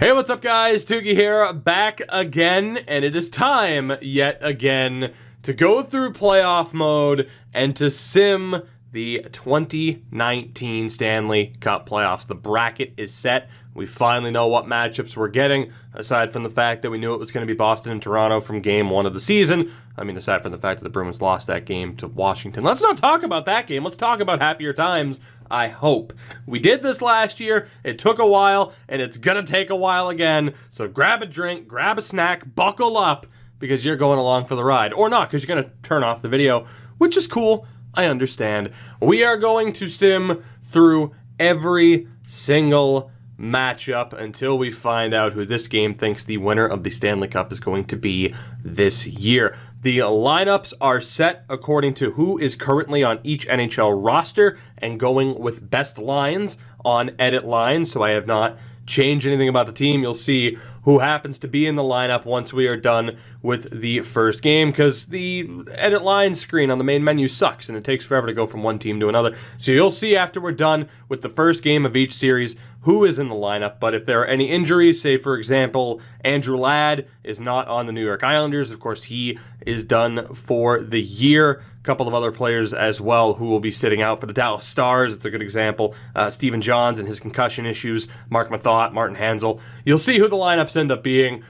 Hey, what's up guys? Tuki here, back again, and it is time, yet again, to go through playoff mode and to sim the 2019 Stanley Cup Playoffs. The bracket is set. We finally know what matchups we're getting, aside from the fact that we knew it was going to be Boston and Toronto from game one of the season. I mean, aside from the fact that the Bruins lost that game to Washington. Let's not talk about that game. Let's talk about happier times. I hope. We did this last year. It took a while, and it's gonna take a while again. So grab a drink, grab a snack, buckle up, because you're going along for the ride. Or not, because you're gonna turn off the video, which is cool. I understand. We are going to sim through every single matchup until we find out who this game thinks the winner of the Stanley Cup is going to be this year. The lineups are set according to who is currently on each NHL roster and going with best lines on edit lines, so I have not changed anything about the team. You'll see who happens to be in the lineup once we are done with the first game, because the edit line screen on the main menu sucks and it takes forever to go from one team to another. So you'll see after we're done with the first game of each series who is in the lineup. But if there are any injuries, say for example Andrew Ladd is not on the New York Islanders, of course he is done for the year. A couple of other players as well who will be sitting out for the Dallas Stars. It's a good example. Stephen Johns and his concussion issues, Mark Mathot, Martin Hansel. You'll see who the lineups end up being.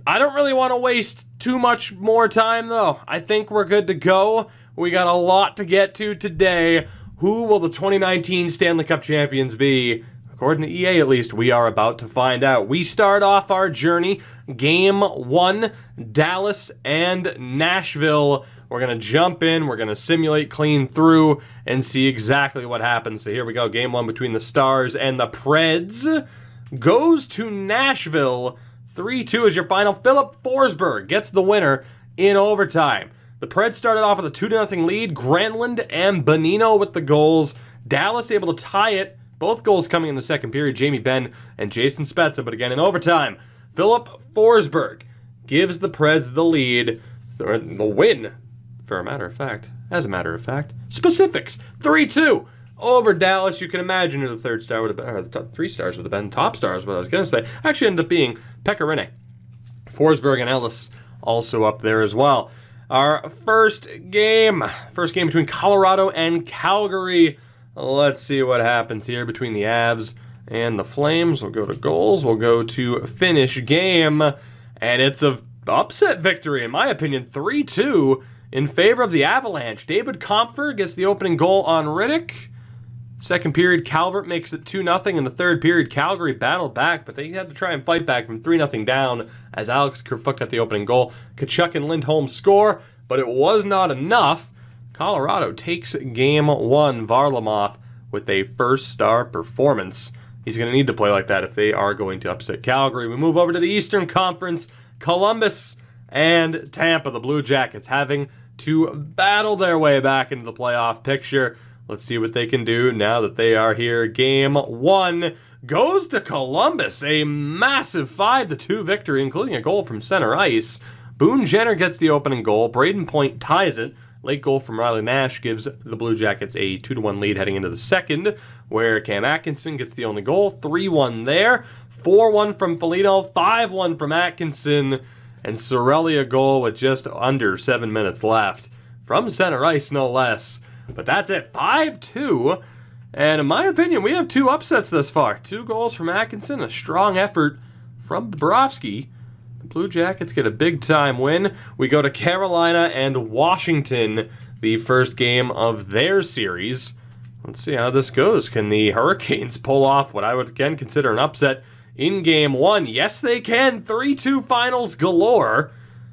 I don't really want to waste too much more time though. I think we're good to go. We got a lot to get to today. Who will the 2019 Stanley Cup champions be? According to EA at least, we are about to find out. We start off our journey, game one, Dallas and Nashville. We're going to jump in, we're going to simulate clean through and see exactly what happens. So here we go, game one between the Stars and the Preds. Goes to Nashville. 3-2 is your final. Philip Forsberg gets the winner in overtime. The Preds started off with a 2-0 lead. Granlund and Bonino with the goals. Dallas able to tie it. Both goals coming in the second period. Jamie Benn and Jason Spezza, but again in overtime. Philip Forsberg gives the Preds the lead. The win, as a matter of fact. Specifics, 3-2 over Dallas. You can imagine who the third star would have been, or the top 3 stars would have been. Top stars, what I was going to say. Actually ended up being Pekka Forsberg and Ellis also up there as well. Our first game between Colorado and Calgary. Let's see what happens here between the Avs and the Flames. We'll go to goals. We'll go to finish game. And it's an upset victory, in my opinion, 3-2 in favor of the Avalanche. David Compher gets the opening goal on Riddick. Second period, Calvert makes it 2-0. In the third period, Calgary battled back, but they had to try and fight back from 3-0 down as Alex Kerfoot got the opening goal. Tkachuk and Lindholm score, but it was not enough. Colorado takes game one. Varlamov with a first-star performance. He's going to need to play like that if they are going to upset Calgary. We move over to the Eastern Conference. Columbus and Tampa, the Blue Jackets, having to battle their way back into the playoff picture. Let's see what they can do now that they are here. Game one goes to Columbus. A massive 5-2 victory, including a goal from center ice. Boone Jenner gets the opening goal. Braden Point ties it. Late goal from Riley Nash gives the Blue Jackets a 2-1 lead heading into the second, where Cam Atkinson gets the only goal. 3-1 there. 4-1 from Foligno. 5-1 from Atkinson. And Cirelli a goal with just under 7 minutes left. From center ice, no less. But that's it. 5-2. And in my opinion, we have 2 upsets thus far. 2 goals from Atkinson. A strong effort from Bobrovsky. The Blue Jackets get a big-time win. We go to Carolina and Washington, the first game of their series. Let's see how this goes. Can the Hurricanes pull off what I would again consider an upset in game one? Yes, they can. 3-2 finals galore.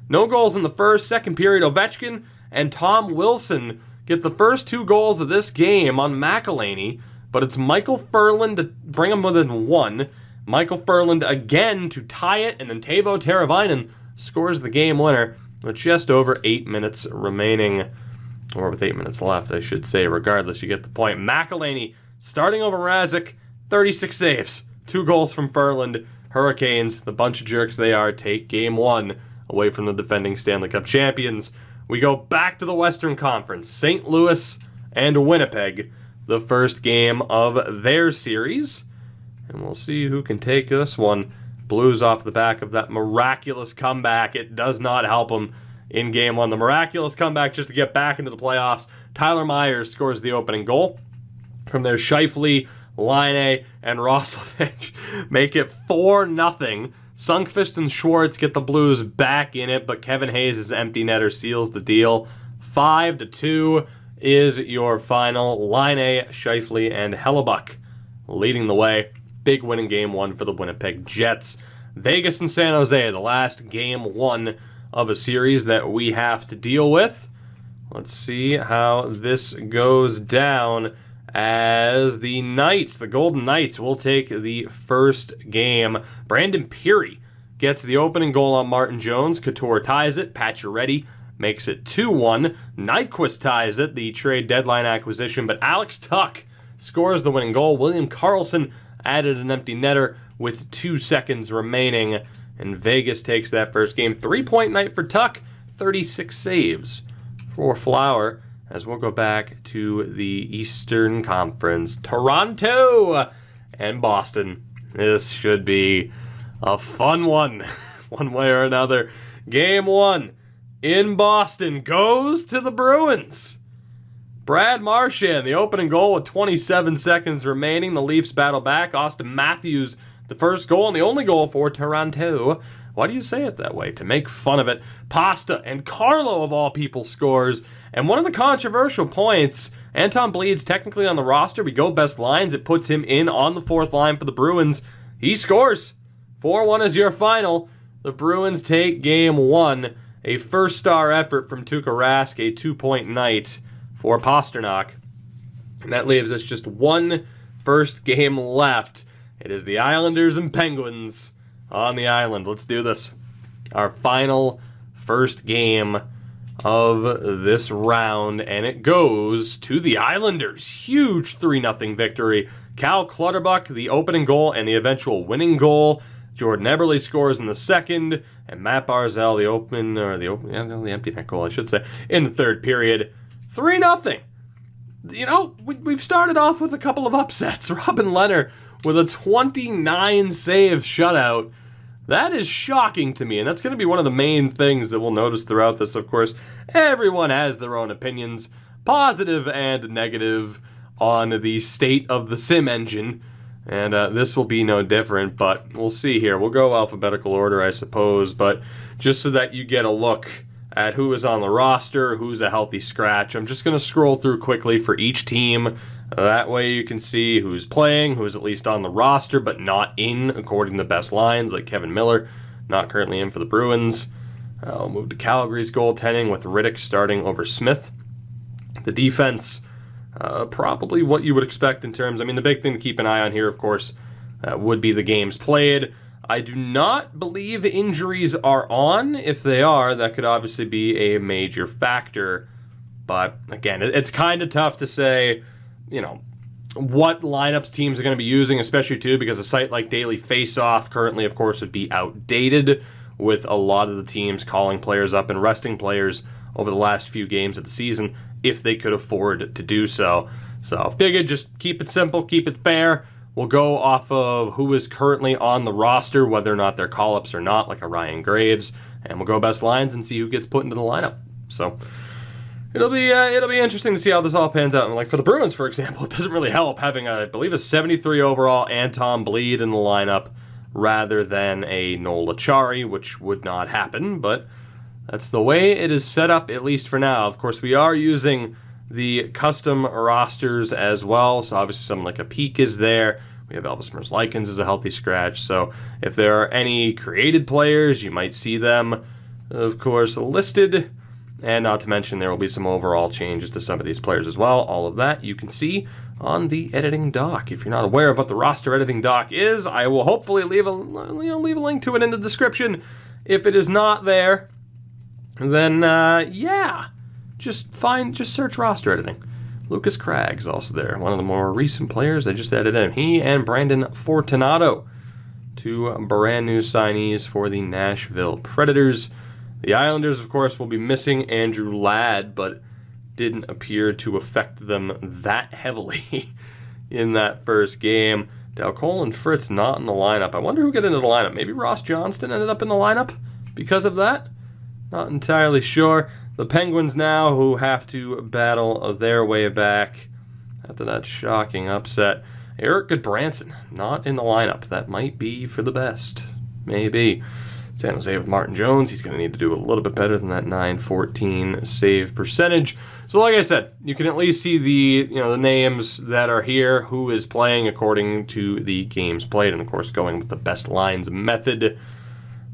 No goals in the first. Second period, Ovechkin and Tom Wilson get the first 2 goals of this game on McElhinney, but it's Michael Ferland to bring them within 1. Michael Ferland again to tie it, and then Teuvo Teravainen scores the game winner with just over 8 minutes remaining. Or with 8 minutes left, I should say. Regardless, you get the point. McElhinney starting over Mrazek, 36 saves. 2 goals from Ferland. Hurricanes, the bunch of jerks they are, take game one away from the defending Stanley Cup champions. We go back to the Western Conference. St. Louis and Winnipeg, the first game of their series. And we'll see who can take this one. Blues off the back of that miraculous comeback. It does not help them in Game 1. The miraculous comeback just to get back into the playoffs. Tyler Myers scores the opening goal. From there, Scheifele, Laine, and Roslovic make it 4-0. Sundqvist and Schwartz get the Blues back in it, but Kevin Hayes' empty netter seals the deal. 5-2 is your final. Laine, Scheifele, and Hellebuck leading the way. Big win in Game 1 for the Winnipeg Jets. Vegas and San Jose, the last Game 1 of a series that we have to deal with. Let's see how this goes down as the Knights, the Golden Knights, will take the first game. Brandon Peary gets the opening goal on Martin Jones. Couture ties it. Pacioretty makes it 2-1. Nyquist ties it, the trade deadline acquisition, but Alex Tuch scores the winning goal. William Karlsson added an empty netter with 2 seconds remaining, and Vegas takes that first game. 3-point night for Tuch, 36 saves for Flower, as we'll go back to the Eastern Conference. Toronto and Boston. This should be a fun one, one way or another. Game 1 in Boston goes to the Bruins. Brad Marchand, the opening goal with 27 seconds remaining. The Leafs battle back. Austin Matthews, the first goal and the only goal for Toronto. Why do you say it that way? To make fun of it. Pasta and Carlo, of all people, scores. And one of the controversial points, Anton Bleed's technically on the roster. We go best lines. It puts him in on the 4th line for the Bruins. He scores. 4-1 is your final. The Bruins take Game 1. A first-star effort from Tuukka Rask, a 2-point night for Pasternak. And that leaves us just one first game left. It is the Islanders and Penguins on the island. Let's do this. Our final first game of this round, and it goes to the Islanders. Huge 3-0 victory. Cal Clutterbuck, the opening goal and the eventual winning goal. Jordan Eberle scores in the second, and Matt Barzal, the empty net goal, I should say, in the third period. 3-0. You know, we've started off with a couple of upsets. Robin Lehner with a 29-save shutout. That is shocking to me, and that's going to be one of the main things that we'll notice throughout this, of course. Everyone has their own opinions, positive and negative, on the state of the sim engine, and this will be no different, but we'll see here. We'll go alphabetical order, I suppose, but just so that you get a look at who is on the roster, who's a healthy scratch, I'm just going to scroll through quickly for each team. That way you can see who's playing, who's at least on the roster, but not in, according to best lines, like Kevin Miller, not currently in for the Bruins. I'll move to Calgary's goaltending with Riddick starting over Smith. The defense, probably what you would expect in terms, the big thing to keep an eye on here, of course, would be the games played. I do not believe injuries are on. If they are, that could obviously be a major factor. But again, it's kind of tough to say, what lineups teams are going to be using, especially too because a site like Daily Faceoff currently, of course, would be outdated with a lot of the teams calling players up and resting players over the last few games of the season if they could afford to do so. So figured just keep it simple, keep it fair. We'll go off of who is currently on the roster, whether or not they're call-ups or not, like a Ryan Graves, and we'll go best lines and see who gets put into the lineup. So it'll be interesting to see how this all pans out. And like for the Bruins, for example, it doesn't really help having I believe a 73 overall Anton Bleed in the lineup rather than a Noel Acciari, which would not happen, but that's the way it is set up, at least for now. Of course, we are using the custom rosters as well, so obviously someone like a Peak is there. We have Elvis Merzlikins as a healthy scratch, so if there are any created players, you might see them, of course, listed. And not to mention there will be some overall changes to some of these players as well. All of that you can see on the editing doc. If you're not aware of what the roster editing doc is, I will hopefully leave a link to it in the description. If it is not there, then just search roster editing. Lucas Craig's also there, one of the more recent players. I just added him. He and Brandon Fortunato, two brand new signees for the Nashville Predators. The Islanders, of course, will be missing Andrew Ladd, but didn't appear to affect them that heavily in that first game. Cole and Fritz not in the lineup. I wonder who got into the lineup. Maybe Ross Johnston ended up in the lineup because of that? Not entirely sure. The Penguins now who have to battle their way back after that shocking upset. Eric Goodbranson not in the lineup. That might be for the best. Maybe. San Jose with Martin Jones. He's going to need to do a little bit better than that .914 save percentage. So like I said, you can at least see the names that are here, who is playing according to the games played, and of course going with the best lines method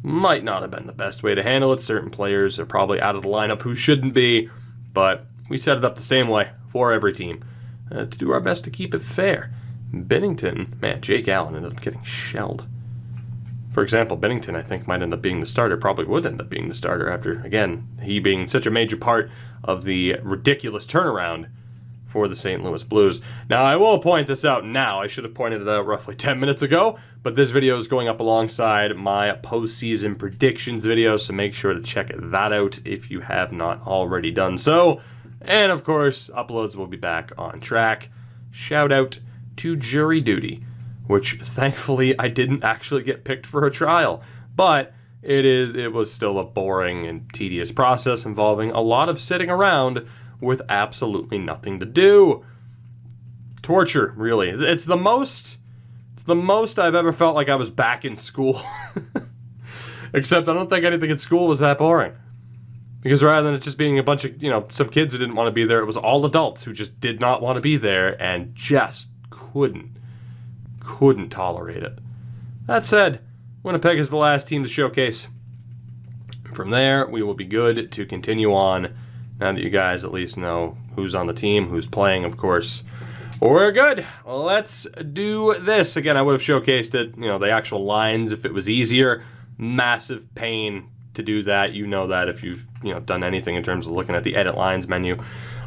might not have been the best way to handle it. Certain players are probably out of the lineup who shouldn't be, but we set it up the same way for every team to do our best to keep it fair. Bennington, man, Jake Allen ended up getting shelled. For example, Bennington, I think, might end up being the starter, probably would end up being the starter after, again, he being such a major part of the ridiculous turnaround for the St. Louis Blues. Now, I will point this out now. I should have pointed it out roughly 10 minutes ago, but this video is going up alongside my postseason predictions video, so make sure to check that out if you have not already done so. And, of course, uploads will be back on track. Shout out to Jury Duty, which thankfully I didn't actually get picked for a trial, but it was still a boring and tedious process involving a lot of sitting around with absolutely nothing to do. Torture, really. It's the most I've ever felt like I was back in school. Except I don't think anything in school was that boring. Because rather than it just being a bunch of, some kids who didn't want to be there, it was all adults who just did not want to be there and just couldn't tolerate it. That said, Winnipeg is the last team to showcase. From there, we will be good to continue on. Now that you guys at least know who's on the team, who's playing, of course, we're good. Let's do this. Again, I would have showcased it, the actual lines if it was easier. Massive pain to do that. You know that if you've, done anything in terms of looking at the edit lines menu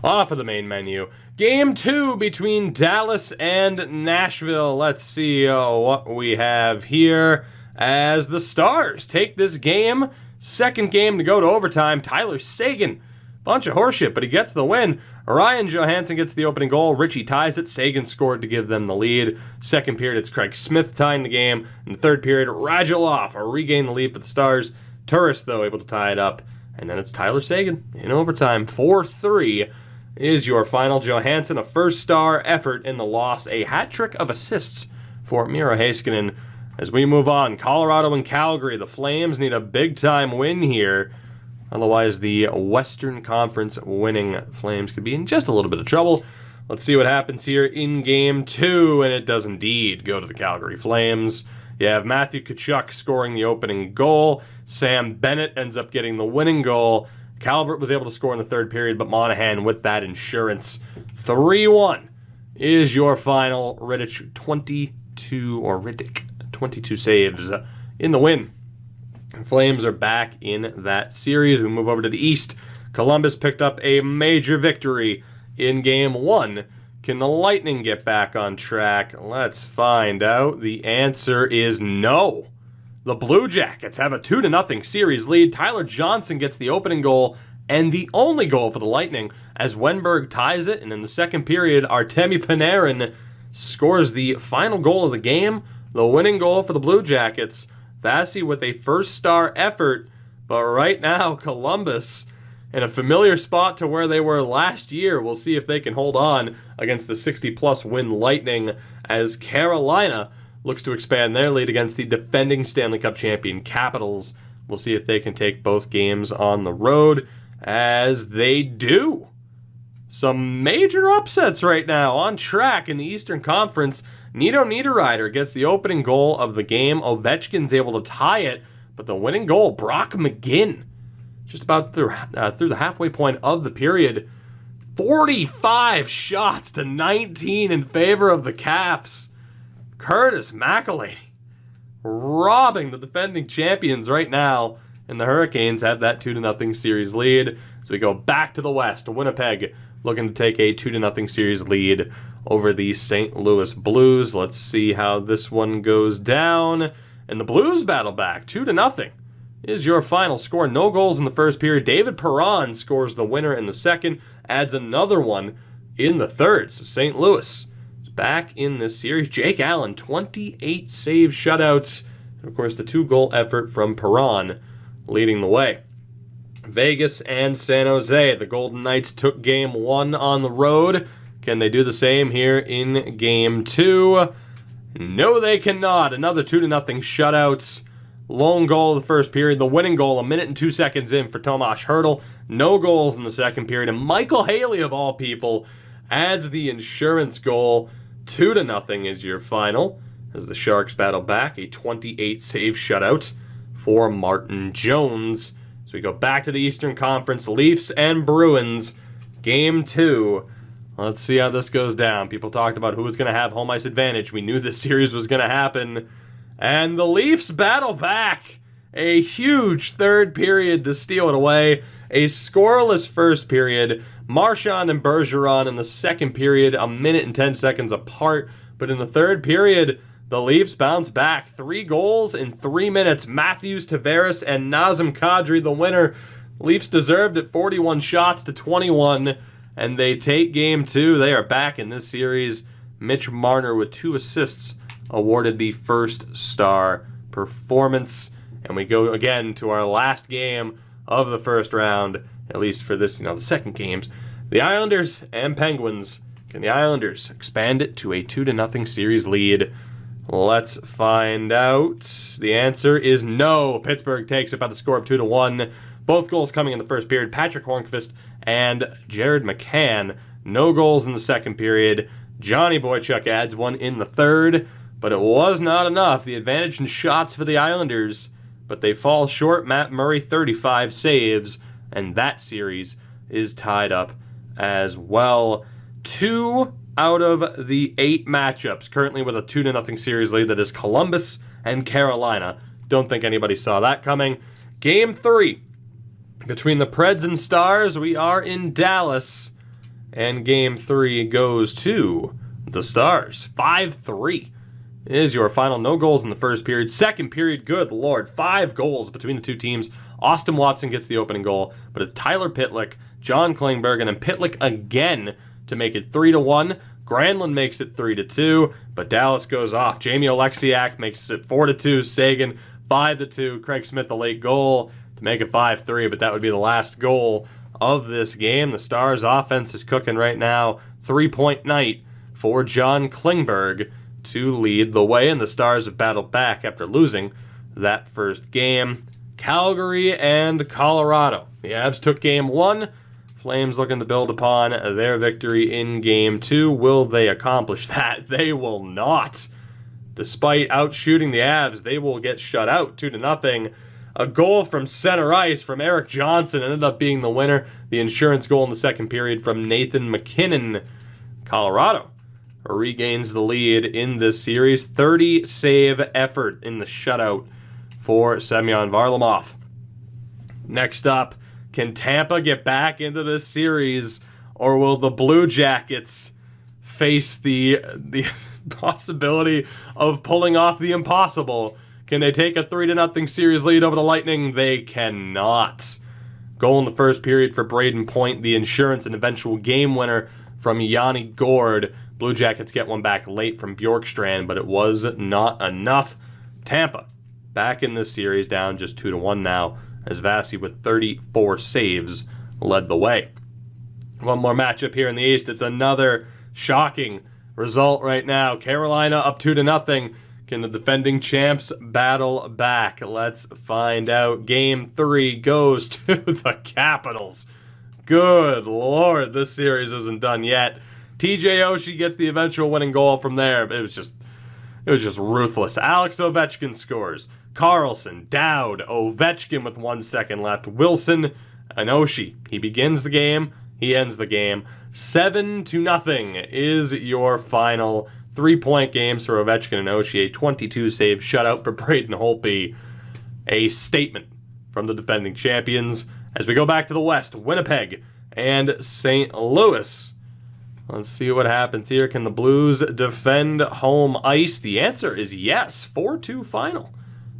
off of the main menu. Game 2 between Dallas and Nashville. Let's see what we have here as the Stars take this game. Second game to go to overtime. Tyler Seguin. Bunch of horseshit, but he gets the win. Ryan Johansson gets the opening goal. Richie ties it. Seguin scored to give them the lead. Second period, it's Craig Smith tying the game. In the third period, Radulov regained the lead for the Stars. Turris, though, able to tie it up. And then it's Tyler Seguin in overtime. 4-3 is your final. Johansson, a first-star effort in the loss. A hat trick of assists for Miro Heiskanen. As we move on, Colorado and Calgary. The Flames need a big-time win here. Otherwise, the Western Conference winning Flames could be in just a little bit of trouble. Let's see what happens here in Game 2, and it does indeed go to the Calgary Flames. You have Matthew Tkachuk scoring the opening goal. Sam Bennett ends up getting the winning goal. Calvert was able to score in the third period, but Monahan with that insurance. 3-1 is your final. Riddick 22 saves in the win. Flames are back in that series. We move over to the East. Columbus picked up a major victory in Game 1. Can the Lightning get back on track? Let's find out. The answer is no. The Blue Jackets have a 2-0 series lead. Tyler Johnson gets the opening goal and the only goal for the Lightning as Wenberg ties it. And in the second period, Artemi Panarin scores the final goal of the game. The winning goal for the Blue Jackets. Vasi with a first-star effort, but right now, Columbus in a familiar spot to where they were last year. We'll see if they can hold on against the 60-plus win Lightning as Carolina looks to expand their lead against the defending Stanley Cup champion Capitals. We'll see if they can take both games on the road as they do. Some major upsets right now on track in the Eastern Conference. Nito Niederreiter gets the opening goal of the game. Ovechkin's able to tie it, but the winning goal, Brock McGinn, just about through the halfway point of the period. 45 shots to 19 in favor of the Caps. Curtis McElhinney robbing the defending champions right now, and the Hurricanes have that 2-0 series lead. So we go back to the West. Winnipeg looking to take a 2-0 series lead over the St. Louis Blues. Let's see how this one goes down. And the Blues battle back. 2-0 is your final score. No goals in the first period. David Perron scores the winner in the second. Adds another one in the third. So St. Louis is back in this series. Jake Allen, 28 save shutouts. And of course, the 2-goal effort from Perron leading the way. Vegas and San Jose. The Golden Knights took Game 1 on the road. Can they do the same here in Game 2? No, they cannot. Another 2-0 shutouts. Lone goal of the first period. The winning goal 1 minute and 2 seconds in for Tomas Hertl. No goals in the second period. And Michael Haley, of all people, adds the insurance goal. 2-0 is your final as the Sharks battle back. A 28 save shutout for Martin Jones. So we go back to the Eastern Conference. Leafs and Bruins. Game 2. Let's see how this goes down. People talked about who was going to have home ice advantage. We knew this series was going to happen. And the Leafs battle back. A huge third period to steal it away. A scoreless first period. Marchand and Bergeron in the second period, 1 minute and 10 seconds apart. But in the third period, the Leafs bounce back. 3 goals in 3 minutes. Matthews, Tavares, and Nazem Kadri, the winner. Leafs deserved it, 41 shots to 21. And they take Game 2. They are back in this series. Mitch Marner with 2 assists awarded the first star performance. And we go again to our last game of the first round, at least for this, the second games. The Islanders and Penguins. Can the Islanders expand it to a 2-0 series lead? Let's find out. The answer is no. Pittsburgh takes it by the score of 2-1. Both goals coming in the first period. Patrick Hornqvist and Jared McCann. No goals in the second period. Johnny Boychuk adds one in the third, but it was not enough. The advantage in shots for the Islanders, but they fall short. Matt Murray, 35 saves, and that series is tied up as well. 2 out of the 8 matchups currently with a 2-0 series lead. That is Columbus and Carolina. Don't think anybody saw that coming. Game 3. Between the Preds and Stars, we are in Dallas, and Game 3 goes to the Stars. 5-3 is your final. No goals in the first period. Second period, good Lord, 5 goals between the two teams. Austin Watson gets the opening goal, but it's Tyler Pitlick, John Klingberg, and then Pitlick again to make it 3-1. Granlund makes it 3-2, but Dallas goes off. Jamie Oleksiak makes it 4-2. Sagan 5-2. Craig Smith, the late goal to make it 5-3, but that would be the last goal of this game. The Stars' offense is cooking right now. 3-point night for John Klingberg to lead the way, and the Stars have battled back after losing that first game. Calgary and Colorado. The Avs took Game 1. Flames looking to build upon their victory in Game 2. Will they accomplish that? They will not. Despite outshooting the Avs, they will get shut out 2-0. A goal from center ice from Eric Johnson ended up being the winner. The insurance goal in the second period from Nathan McKinnon. Colorado regains the lead in this series. 30 save effort in the shutout for Semyon Varlamov. Next up, can Tampa get back into this series, or will the Blue Jackets face the possibility of pulling off the impossible? Can they take a 3-0 series lead over the Lightning? They cannot. Goal in the first period for Braden Point, the insurance and eventual game winner from Yanni Gord. Blue Jackets get one back late from Bjorkstrand, but it was not enough. Tampa back in this series, down just 2-1 now, as Vasi with 34 saves led the way. One more matchup here in the East. It's another shocking result right now. Carolina up 2-0. Can the defending champs battle back? Let's find out. Game 3 goes to the Capitals. Good Lord, this series isn't done yet. TJ Oshie gets the eventual winning goal from there. It was just ruthless. Alex Ovechkin scores. Carlson, Dowd, Ovechkin with 1 second left. Wilson and Oshie. He begins the game. He ends the game. 7-0 is your final. 3-point games for Ovechkin and Oshie. A 22 save shutout for Braden Holtby. A statement from the defending champions. As we go back to the West, Winnipeg and St. Louis. Let's see what happens here. Can the Blues defend home ice? The answer is yes. 4-2 final.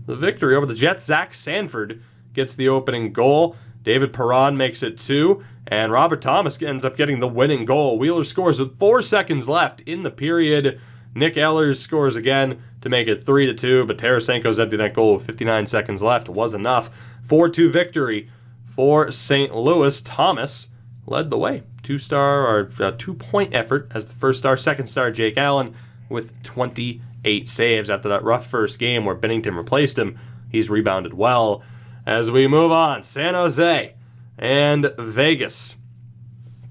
The victory over the Jets. Zach Sanford gets the opening goal. David Perron makes it 2, and Robert Thomas ends up getting the winning goal. Wheeler scores with 4 seconds left in the period. Nick Ehlers scores again to make it 3-2, but Tarasenko's empty net goal with 59 seconds left was enough. 4-2 victory for St. Louis. Thomas led the way. 2-point effort as the first star. Second star, Jake Allen with 28 saves after that rough first game where Binnington replaced him. He's rebounded well. As we move on, San Jose and Vegas.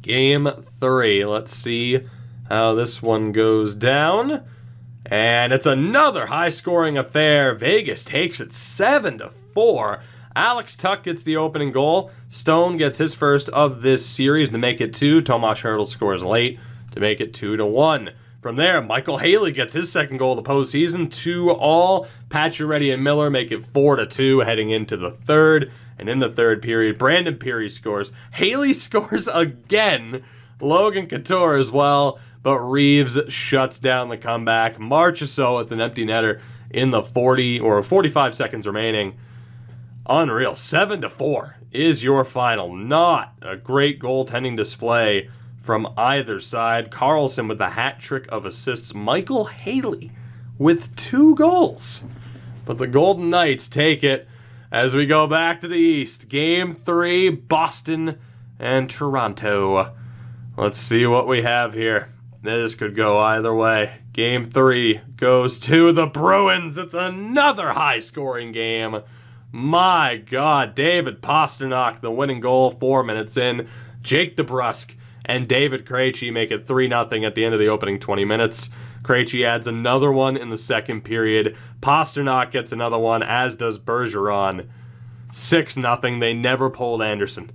Game 3. Let's see how this one goes down. And it's another high-scoring affair. Vegas takes it 7-4. Alex Tuch gets the opening goal. Stone gets his first of this series to make it 2. Tomas Hertl scores late to make it 2-1. From there, Michael Haley gets his second goal of the postseason. 2-all. Pacioretty and Miller make it 4-2 heading into the third. And in the third period, Brandon Peary scores. Haley scores again. Logan Couture as well. But Reeves shuts down the comeback. Marchessault with an empty netter in the 45 seconds remaining. Unreal. 7-4 is your final. Not a great goaltending display from either side. Carlson with the hat trick of assists. Michael Haley with 2 goals. But the Golden Knights take it as we go back to the East. Game 3, Boston and Toronto. Let's see what we have here. This could go either way. Game 3 goes to the Bruins. It's another high-scoring game. My God, David Pastrnak, the winning goal 4 minutes in. Jake DeBrusk and David Krejci make it 3-0 at the end of the opening 20 minutes. Krejci adds another one in the second period. Pastrnak gets another one, as does Bergeron. 6-0. They never pulled Anderson.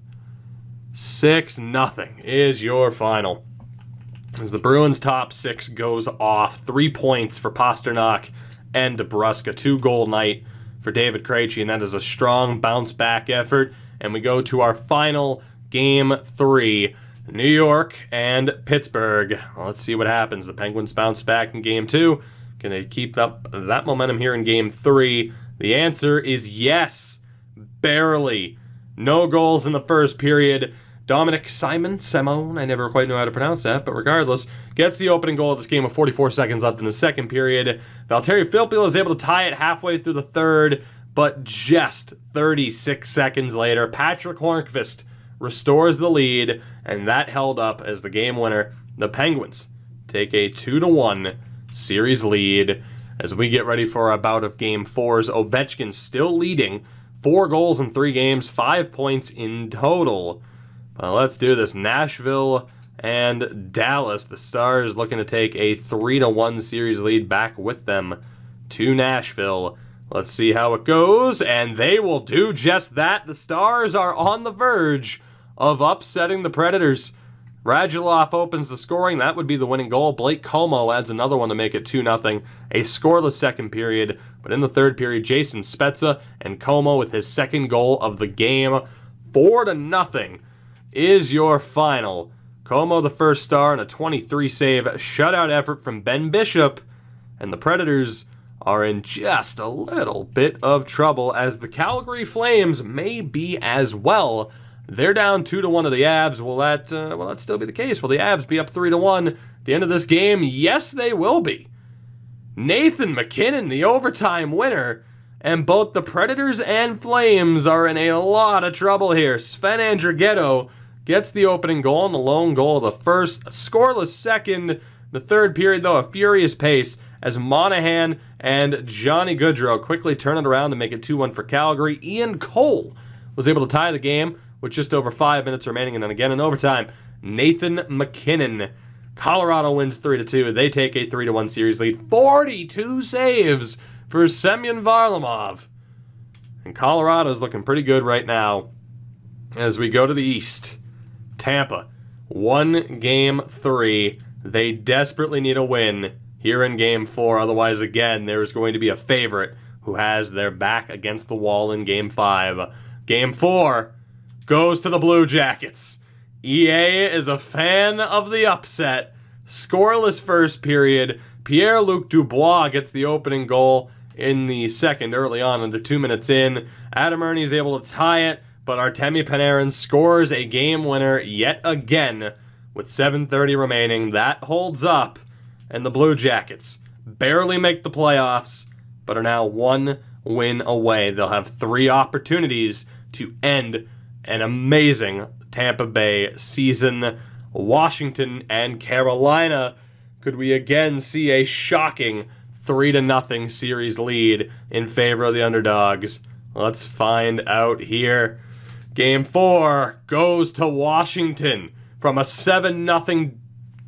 6-0 is your final. As the Bruins' top 6 goes off, 3 points for Pastrnak and DeBrusk, a 2-goal night for David Krejci, and that is a strong bounce-back effort. And we go to our final Game 3. New York and Pittsburgh. Well, let's see what happens. The Penguins bounce back in Game 2. Can they keep up that momentum here in Game 3? The answer is yes. Barely. No goals in the first period. Dominic Simon, I never quite know how to pronounce that, but regardless, gets the opening goal of this game with 44 seconds left in the second period. Valtteri Filppula is able to tie it halfway through the third, but just 36 seconds later, Patrick Hornqvist restores the lead, and that held up as the game winner. The Penguins take a 2-1 series lead as we get ready for a bout of Game 4's. Ovechkin still leading, 4 goals in 3 games, 5 points in total. Let's do this. Nashville and Dallas. The Stars looking to take a 3-1 series lead back with them to Nashville. Let's see how it goes, and they will do just that. The Stars are on the verge of upsetting the Predators. Radulov opens the scoring. That would be the winning goal. Blake Como adds another one to make it 2-0. A scoreless second period. But in the third period, Jason Spezza and Como with his second goal of the game. 4-0 is your final. Como the first star in a 23-save shutout effort from Ben Bishop. And the Predators are in just a little bit of trouble as the Calgary Flames may be as well. They're down 2-1 to the Avs. Will that still be the case? Will the Avs be up 3-1 at the end of this game? Yes, they will be. Nathan MacKinnon, the overtime winner, and both the Predators and Flames are in a lot of trouble here. Sven Andrighetto gets the opening goal and the lone goal of the first, a scoreless second. The third period, though, a furious pace as Monahan and Johnny Gaudreau quickly turn it around to make it 2-1 for Calgary. Ian Cole was able to tie the game with just over 5 minutes remaining, and then again in overtime, Nathan MacKinnon. Colorado wins 3-2. They take a 3-1 series lead. 42 saves for Semyon Varlamov. And Colorado's looking pretty good right now. As we go to the East, Tampa, 1 Game 3. They desperately need a win here in Game 4. Otherwise, again, there is going to be a favorite who has their back against the wall in Game 5. Game 4 goes to the Blue Jackets. EA is a fan of the upset. Scoreless first period. Pierre-Luc Dubois gets the opening goal in the second early on, under 2 minutes in. Adam Ernie is able to tie it, but Artemi Panarin scores a game winner yet again with 7:30 remaining. That holds up, and the Blue Jackets barely make the playoffs, but are now 1 win away. They'll have 3 opportunities to end an amazing Tampa Bay season. Washington and Carolina, could we again see a shocking 3-0 series lead in favor of the underdogs? Let's find out here. Game 4 goes to Washington from a 7-0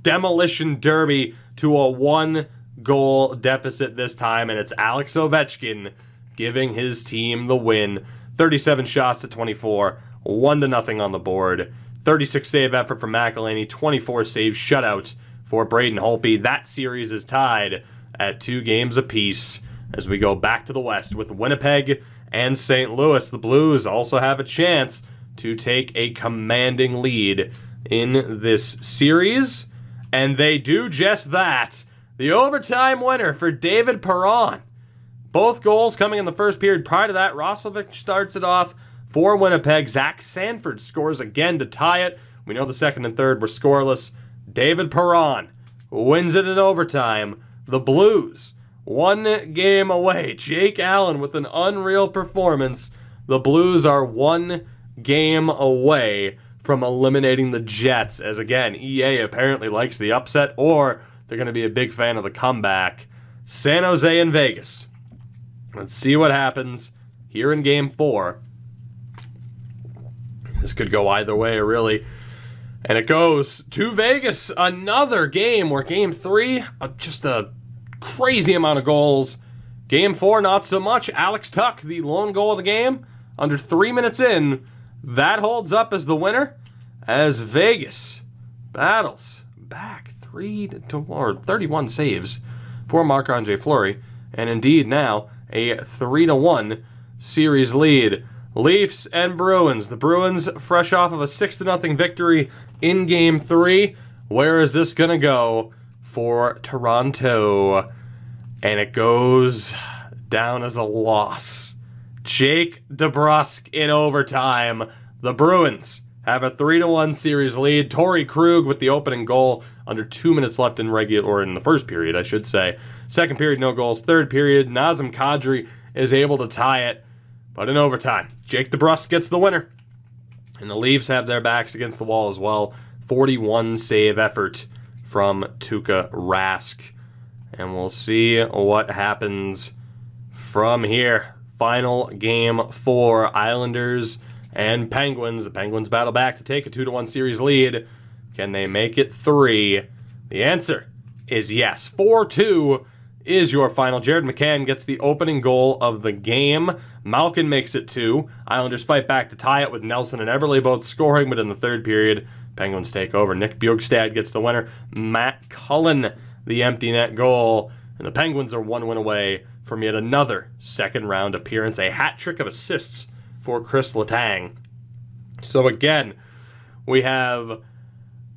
demolition derby to a 1-goal deficit this time, and it's Alex Ovechkin giving his team the win. 37 shots to 24, 1-0 on the board. 36 save effort from McElhinney, 24 save shutout for Braden Holtby. That series is tied at 2 games apiece as we go back to the West with Winnipeg and St. Louis. The Blues also have a chance to take a commanding lead in this series, and they do just that. The overtime winner for David Perron. Both goals coming in the first period. Prior to that, Roslovic starts it off for Winnipeg. Zach Sanford scores again to tie it. We know the second and third were scoreless. David Perron wins it in overtime. The Blues 1 game away. Jake Allen with an unreal performance. The Blues are 1 game away from eliminating the Jets, as again, EA apparently likes the upset, or they're going to be a big fan of the comeback. San Jose and Vegas. Let's see what happens here in Game 4. This could go either way, really. And it goes to Vegas. Another game where Game 3, just a crazy amount of goals. Game 4, not so much. Alex Tuck, the lone goal of the game, under 3 minutes in. That holds up as the winner, as Vegas battles back 31 saves for Marc-Andre Fleury. And indeed now a 3-1 series lead. Leafs and Bruins. The Bruins fresh off of a 6-0 victory in Game 3. Where is this going to go for Toronto? And it goes down as a loss. Jake DeBrusk in overtime. The Bruins have a 3-1 series lead. Torrey Krug with the opening goal under 2 minutes left in the first period, I should say. Second period, no goals. Third period, Nazem Kadri is able to tie it. But in overtime, Jake DeBrusk gets the winner. And the Leafs have their backs against the wall as well. 41 save effort from Tuukka Rask. And we'll see what happens from here. Final Game 4, Islanders and Penguins. The Penguins battle back to take a 2-1 series lead. Can they make it 3? The answer is yes. 4-2 is your final. Jared McCann gets the opening goal of the game. Malkin makes it 2. Islanders fight back to tie it with Nelson and Eberle both scoring, but in the third period, Penguins take over. Nick Bjugstad gets the winner. Matt Cullen, the empty net goal. And the Penguins are 1 win away from yet another second-round appearance. A hat trick of assists for Chris Letang. So again, we have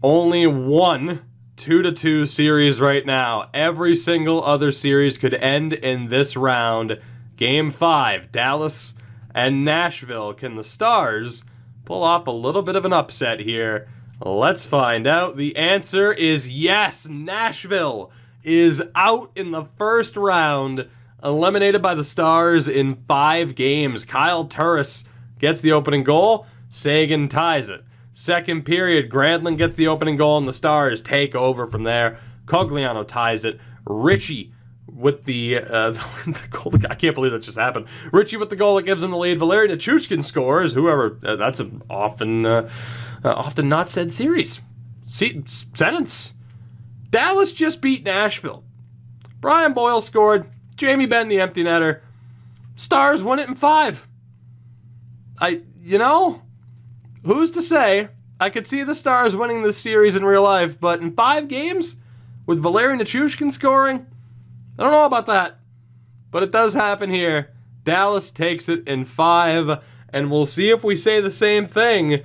only one 2-2 series right now. Every single other series could end in this round. Game 5, Dallas and Nashville. Can the Stars pull off a little bit of an upset here? Let's find out. The answer is yes. Nashville is out in the first round, eliminated by the Stars in 5 games. Kyle Turris gets the opening goal. Sagan ties it. Second period, Granlund gets the opening goal and the Stars take over from there. Cogliano ties it. Ritchie with the goal. I can't believe that just happened. Ritchie with the goal that gives him the lead. Valeri Nichushkin scores. That's an often not said series. Sentence. Dallas just beat Nashville. Brian Boyle scored. Jamie Benn the empty netter. Stars won it in 5. Who's to say? I could see the Stars winning this series in real life, but in 5 games, with Valeri Nichushkin scoring, I don't know about that. But it does happen here. Dallas takes it in 5, and we'll see if we say the same thing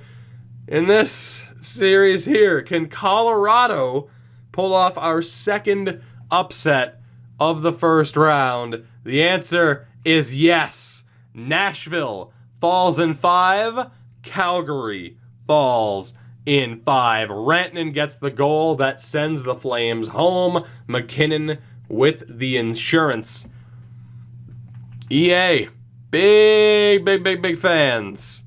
in this series here. Can Colorado pull off our second upset of the first round? The answer is yes. Nashville falls in 5. Calgary falls in 5. Rantanen gets the goal that sends the Flames home. McKinnon with the insurance. EA, big fans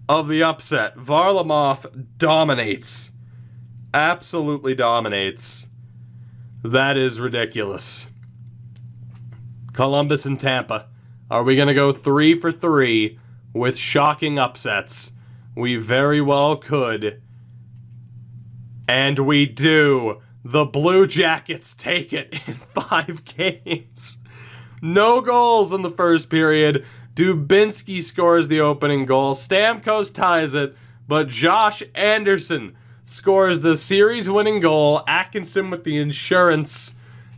of the upset. Varlamov dominates. Absolutely dominates. That is ridiculous. Columbus and Tampa. Are we going to go 3 for 3 with shocking upsets? We very well could. And we do. The Blue Jackets take it in 5 games. No goals in the first period. Dubinsky scores the opening goal. Stamkos ties it. But Josh Anderson scores the series-winning goal. Atkinson with the insurance.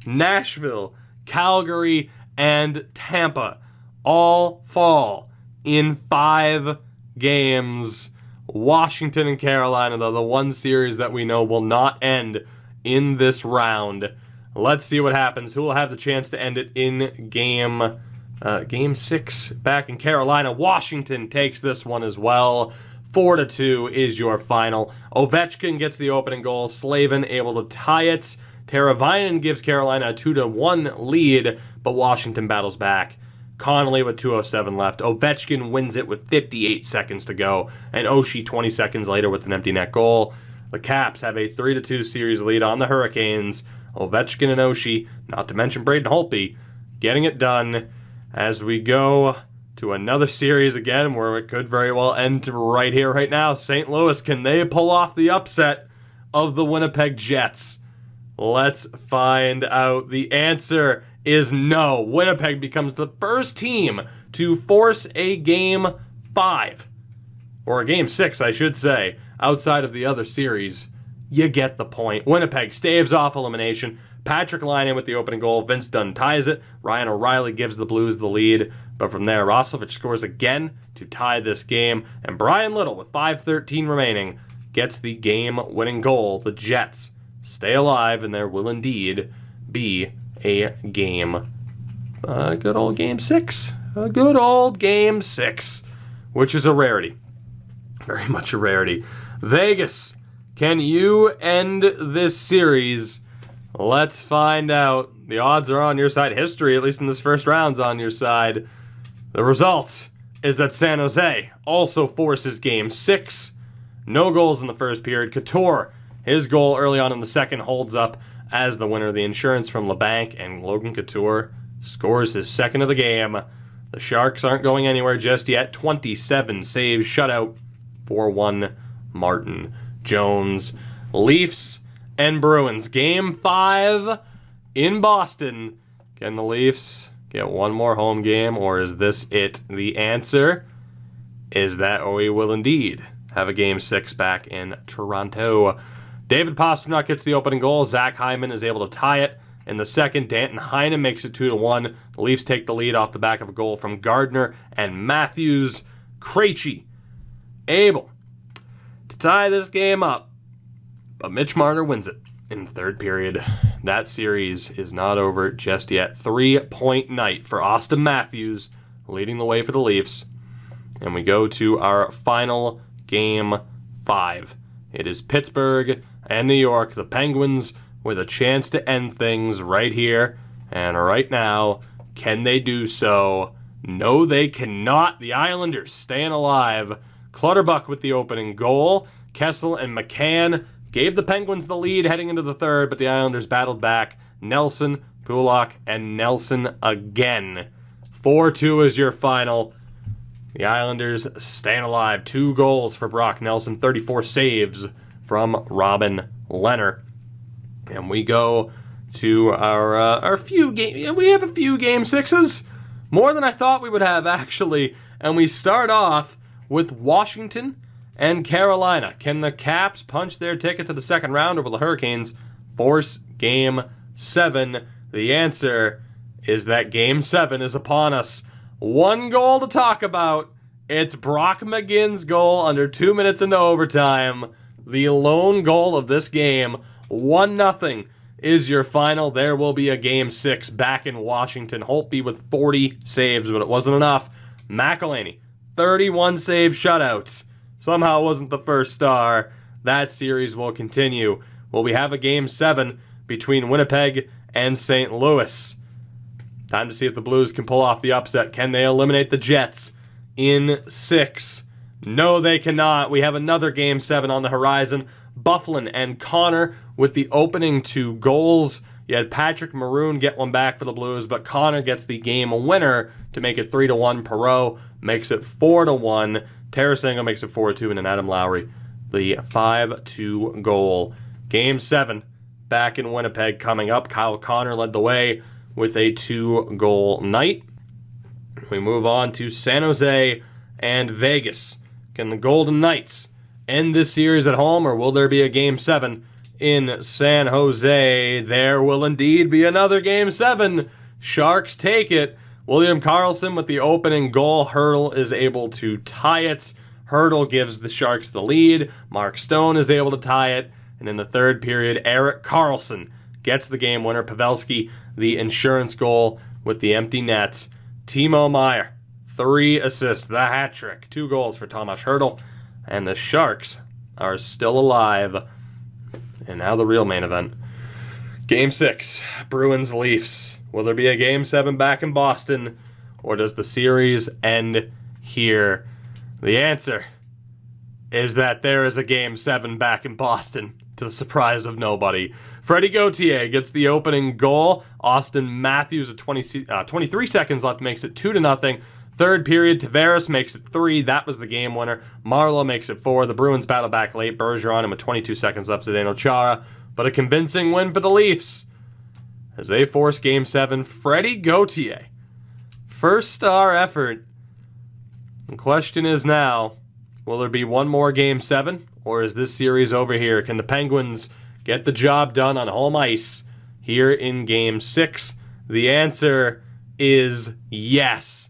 Nashville, Calgary, and Tampa all fall in 5 games. Washington and Carolina, though, the one series that we know will not end in this round. Let's see what happens. Who will have the chance to end it in game 6 back in Carolina? Washington takes this one as well. 4-2 is your final. Ovechkin gets the opening goal. Slavin able to tie it. Teravainen gives Carolina a 2-1 lead, but Washington battles back. Connolly with 2:07 left. Ovechkin wins it with 58 seconds to go, and Oshie 20 seconds later with an empty net goal. The Caps have a 3-2 series lead on the Hurricanes. Ovechkin and Oshie, not to mention Braden Holtby, getting it done as we go to another series again where it could very well end right here, right now. St. Louis, can they pull off the upset of the Winnipeg Jets? Let's find out. The answer is no. Winnipeg becomes the first team to force a Game 5, or a Game 6, I should say, outside of the other series. You get the point. Winnipeg staves off elimination. Patrick Laine with the opening goal. Vince Dunn ties it. Ryan O'Reilly gives the Blues the lead. But from there, Roslovic scores again to tie this game. And Brian Little, with 5:13 remaining, gets the game-winning goal. The Jets stay alive, and there will indeed be a game. Good old Game 6. A good old Game 6, which is a rarity. Very much a rarity. Vegas, can you end this series? Let's find out. The odds are on your side. History, at least in this first round, is on your side. The result is that San Jose also forces Game 6. No goals in the first period. Couture, his goal early on in the second, holds up as the winner. The insurance from LeBanc, and Logan Couture scores his second of the game. The Sharks aren't going anywhere just yet. 27 saves, shutout, 4-1 Martin Jones. Leafs and Bruins. Game 5 in Boston. Can the Leafs get one more home game, or is this it? The answer is that we will indeed have a Game 6 back in Toronto. David Pastrnak gets the opening goal. Zach Hyman is able to tie it in the second. Danton Heinen makes it 2-1. The Leafs take the lead off the back of a goal from Gardner and Matthews. Krejci able to tie this game up, but Mitch Marner wins it in the third period. That series is not over just yet. 3-point night for Austin Matthews, leading the way for the Leafs. And we go to our final Game 5. It is Pittsburgh and New York. The Penguins with a chance to end things right here and right now. Can they do so? No, they cannot. The Islanders staying alive. Clutterbuck with the opening goal. Kessel and McCann gave the Penguins the lead heading into the third, but the Islanders battled back. Nelson, Pulak, and Nelson again. 4-2 is your final. The Islanders staying alive. 2 goals for Brock Nelson. 34 saves from Robin Lehner. And we go to our few game. We have a few Game 6s. More than I thought we would have, actually. And we start off with Washington and Carolina. Can the Caps punch their ticket to the second round, or will the Hurricanes force Game 7? The answer is that Game 7 is upon us. 1 goal to talk about. It's Brock McGinn's goal under 2 minutes into overtime. The lone goal of this game. 1-0 is your final. There will be a Game 6 back in Washington. Holtby with 40 saves, but it wasn't enough. McElhinney, 31 save shutouts. somehow wasn't the first star. That series will continue. Well, we have a Game 7 between Winnipeg and St. Louis. Time to see if the Blues can pull off the upset. Can they eliminate the Jets in 6? No, they cannot. We have another Game 7 on the horizon. Byfuglien and Connor with the opening 2 goals. You had Patrick Maroon get one back for the Blues, but Connor gets the game winner to make it 3-1. Perreault makes it 4-1. Tarasenko makes it 4-2, and then Adam Lowry, the 5-2 goal. Game 7 back in Winnipeg coming up. Kyle Connor led the way with a 2-goal night. We move on to San Jose and Vegas. Can the Golden Knights end this series at home, or will there be a Game 7 in San Jose? There will indeed be another Game 7. Sharks take it. William Karlsson with the opening goal. Hertl is able to tie it. Hertl gives the Sharks the lead. Mark Stone is able to tie it. And in the third period, Erik Karlsson gets the game winner. Pavelski, the insurance goal with the empty net. Timo Meier, 3 assists, the hat trick. 2 goals for Tomas Hertl. And the Sharks are still alive. And now the real main event. Game 6, Bruins-Leafs. Will there be a Game 7 back in Boston, or does the series end here? The answer is that there is a Game 7 back in Boston, to the surprise of nobody. Freddie Gauthier gets the opening goal. Austin Matthews at 23 seconds left makes it 2-0. Third period, Tavares makes it 3. That was the game winner. Marleau makes it 4. The Bruins battle back late. Bergeron, and with 22 seconds left, Zdeno Chara. But a convincing win for the Leafs as they force Game 7. Freddie Gauthier, first star effort. The question is now, will there be one more Game 7, or is this series over here? Can the Penguins get the job done on home ice here in Game 6? The answer is yes.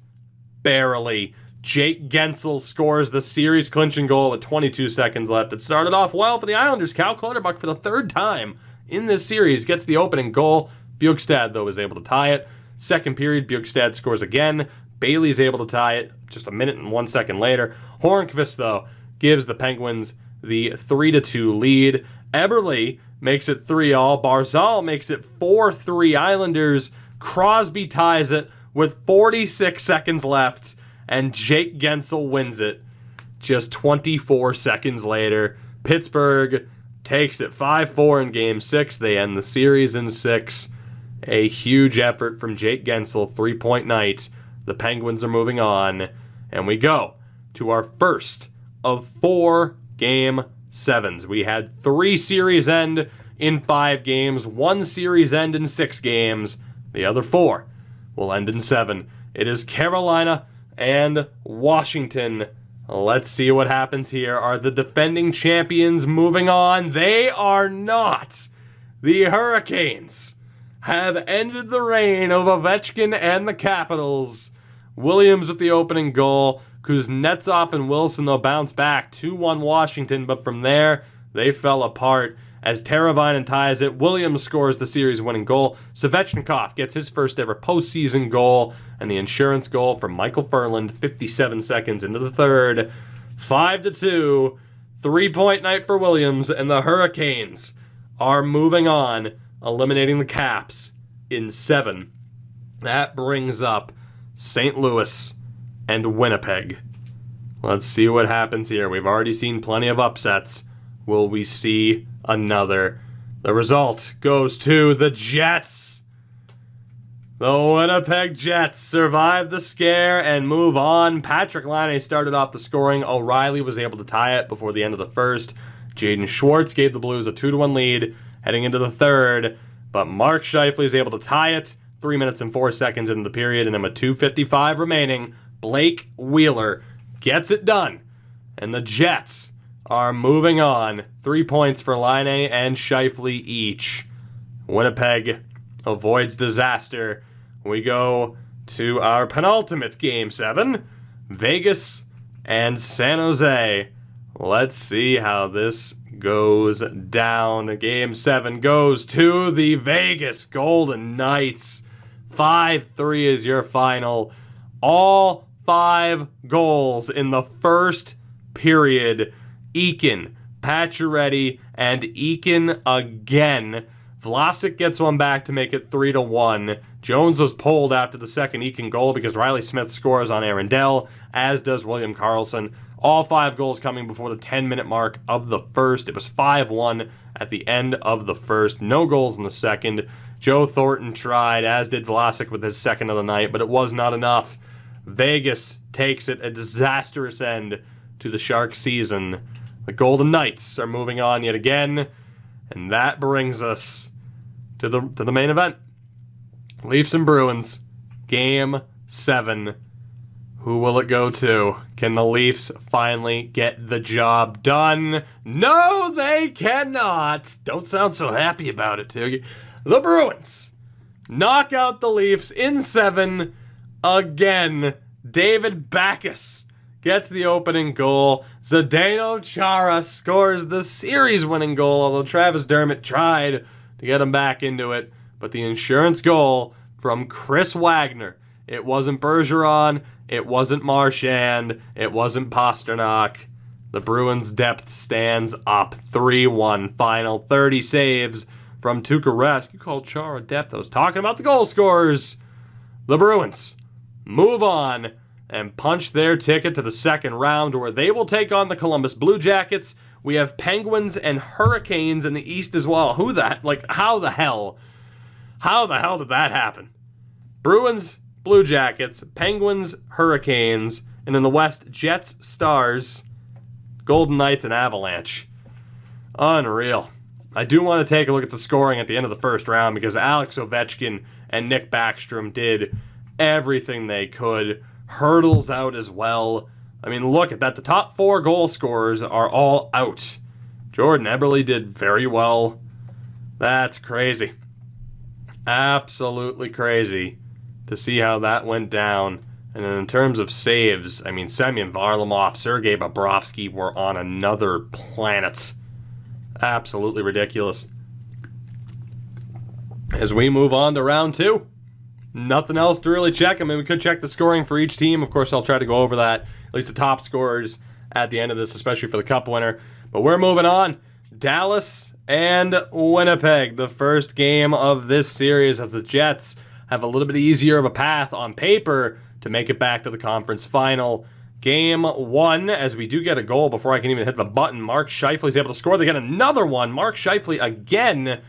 Barely. Jake Gensel scores the series-clinching goal with 22 seconds left. It started off well for the Islanders. Cal Clutterbuck, for the 3rd time in this series, gets the opening goal. Bjugstad, though, is able to tie it. Second period, Bjugstad scores again. Bailey's able to tie it just a minute and 1 second later. Hornqvist, though, gives the Penguins the 3-2 lead. Eberle makes it 3-all. Barzal makes it 4-3 Islanders. Crosby ties it with 46 seconds left, and Jake Gensel wins it just 24 seconds later. Pittsburgh takes it 5-4 in Game 6. They end the series in 6. A huge effort from Jake Gensel, 3-point night. The Penguins are moving on, and we go to our first of 4 Game 7s. We had 3 series end in 5 games, 1 series end in 6 games. The other 4 will end in 7. It is Carolina and Washington. Let's see what happens here. Are the defending champions moving on? They are not. The Hurricanes have ended the reign of Ovechkin and the Capitals. Williams with the opening goal. Kuznetsov and Wilson, they'll bounce back. 2-1 Washington, but from there, they fell apart. As Teravainen ties it, Williams scores the series-winning goal. Svechnikov gets his first ever postseason goal, and the insurance goal from Michael Furland, 57 seconds into the third. 5-2, 3-point night for Williams, and the Hurricanes are moving on, eliminating the Caps in 7. That brings up St. Louis and Winnipeg. Let's see what happens here. We've already seen plenty of upsets. Will we see another? The result goes to the Jets. The Winnipeg Jets survive the scare and move on. Patrick Laine started off the scoring. O'Reilly was able to tie it before the end of the first. Jaden Schwartz gave the Blues a 2-1 lead heading into the third. But Mark Scheifele is able to tie it 3 minutes and 4 seconds into the period. And then with 2:55 remaining, Blake Wheeler gets it done. And the Jets are moving on. 3 points for Laine and Scheifele each. Winnipeg avoids disaster. We go to our penultimate Game 7. Vegas and San Jose. Let's see how this goes down. Game 7 goes to the Vegas Golden Knights. 5-3 is your final. All 5 goals in the first period. Eakin, Pacioretty, and Eakin again. Vlasic gets one back to make it 3-1. Jones was pulled after the second Eakin goal because Riley Smith scores on Arundel, as does William Karlsson. All 5 goals coming before the 10-minute mark of the first. It was 5-1 at the end of the first. No goals in the second. Joe Thornton tried, as did Vlasic with his second of the night, but it was not enough. Vegas takes it, a disastrous end to the Sharks season. The Golden Knights are moving on yet again, and that brings us to the main event. Leafs and Bruins, Game 7. Who will it go to? Can the Leafs finally get the job done? No, they cannot. Don't sound so happy about it, Toogie. The Bruins knock out the Leafs in 7 again. David Backes gets the opening goal. Zdeno Chara scores the series-winning goal, although Travis Dermott tried to get him back into it. But the insurance goal from Chris Wagner. It wasn't Bergeron. It wasn't Marchand. It wasn't Pasternak. The Bruins' depth stands up 3-1 final. 30 saves from Tuukka Rask. You called Chara depth. I was talking about the goal scorers. The Bruins move on and punch their ticket to the second round, where they will take on the Columbus Blue Jackets. We have Penguins and Hurricanes in the East as well. How the hell did that happen? Bruins, Blue Jackets, Penguins, Hurricanes, and in the West, Jets, Stars, Golden Knights, and Avalanche. Unreal. I do want to take a look at the scoring at the end of the first round because Alex Ovechkin and Nick Backstrom did everything they could. Hurdles out as well. I mean, look at that. The top 4 goal scorers are all out. Jordan Eberle did very well. That's crazy. Absolutely crazy to see how that went down. And then in terms of saves, I mean, Semyon Varlamov, Sergei Bobrovsky were on another planet. Absolutely ridiculous. As we move on to round 2, nothing else to really check. I mean, we could check the scoring for each team. Of course, I'll try to go over that, at least the top scorers at the end of this, especially for the Cup winner. But we're moving on. Dallas and Winnipeg, the first game of this series, as the Jets have a little bit easier of a path on paper to make it back to the conference final. Game 1, as we do get a goal before I can even hit the button. Mark Scheifele's able to score. They get another one. Mark Scheifele again.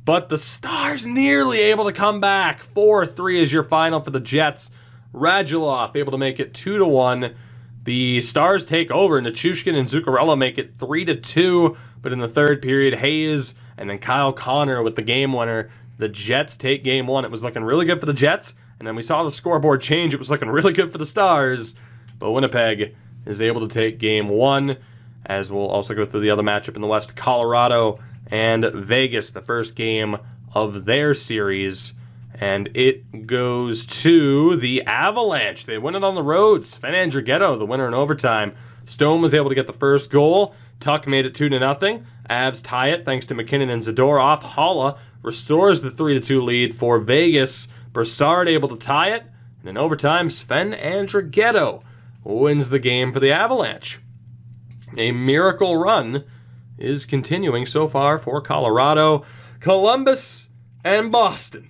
But the Stars nearly able to come back. 4-3 is your final for the Jets. Radulov able to make it 2-1. The Stars take over. Nichushkin and Zuccarello make it 3-2. But in the third period, Hayes and then Kyle Connor with the game winner. The Jets take game 1. It was looking really good for the Jets. And then we saw the scoreboard change. It was looking really good for the Stars. But Winnipeg is able to take game 1. As we'll also go through the other matchup in the West. Colorado and Vegas, the first game of their series. And it goes to the Avalanche. They win it on the road. Sven Andrighetto, the winner in overtime. Stone was able to get the first goal. Tuck made it 2-0. Avs tie it thanks to McKinnon and Zadorov. Holla restores the 3-2 lead for Vegas. Brassard able to tie it. And in overtime, Sven Andrighetto wins the game for the Avalanche. A miracle run is continuing so far for Colorado. Columbus and Boston.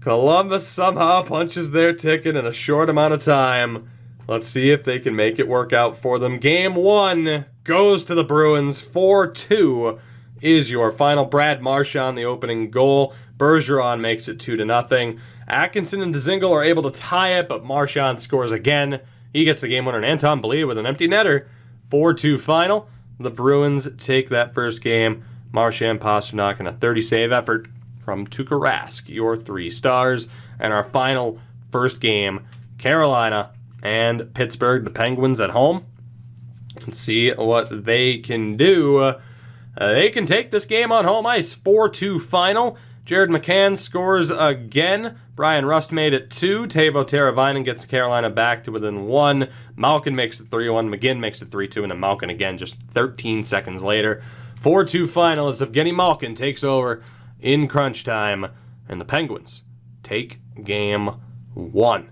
Columbus somehow punches their ticket in a short amount of time. Let's see if they can make it work out for them. Game 1 goes to the Bruins. 4-2 is your final. Brad Marchand, the opening goal. Bergeron makes it 2-0. Atkinson and Dzingel are able to tie it, but Marchand scores again. He gets the game winner, and Anton Blea with an empty netter. 4-2 final. The Bruins take that first game. Marchand, Pasternak, and a 30-save effort from Tuukka Rask, your 3 stars. And our final first game, Carolina and Pittsburgh, the Penguins at home. Let's see what they can do. They can take this game on home ice. 4-2 final. Jared McCann scores again. Brian Rust made it 2. Teuvo Teravainen gets Carolina back to within 1. Malkin makes it 3-1. McGinn makes it 3-2. And then Malkin again just 13 seconds later. 4-2 final as Evgeny Malkin takes over in crunch time. And the Penguins take game 1.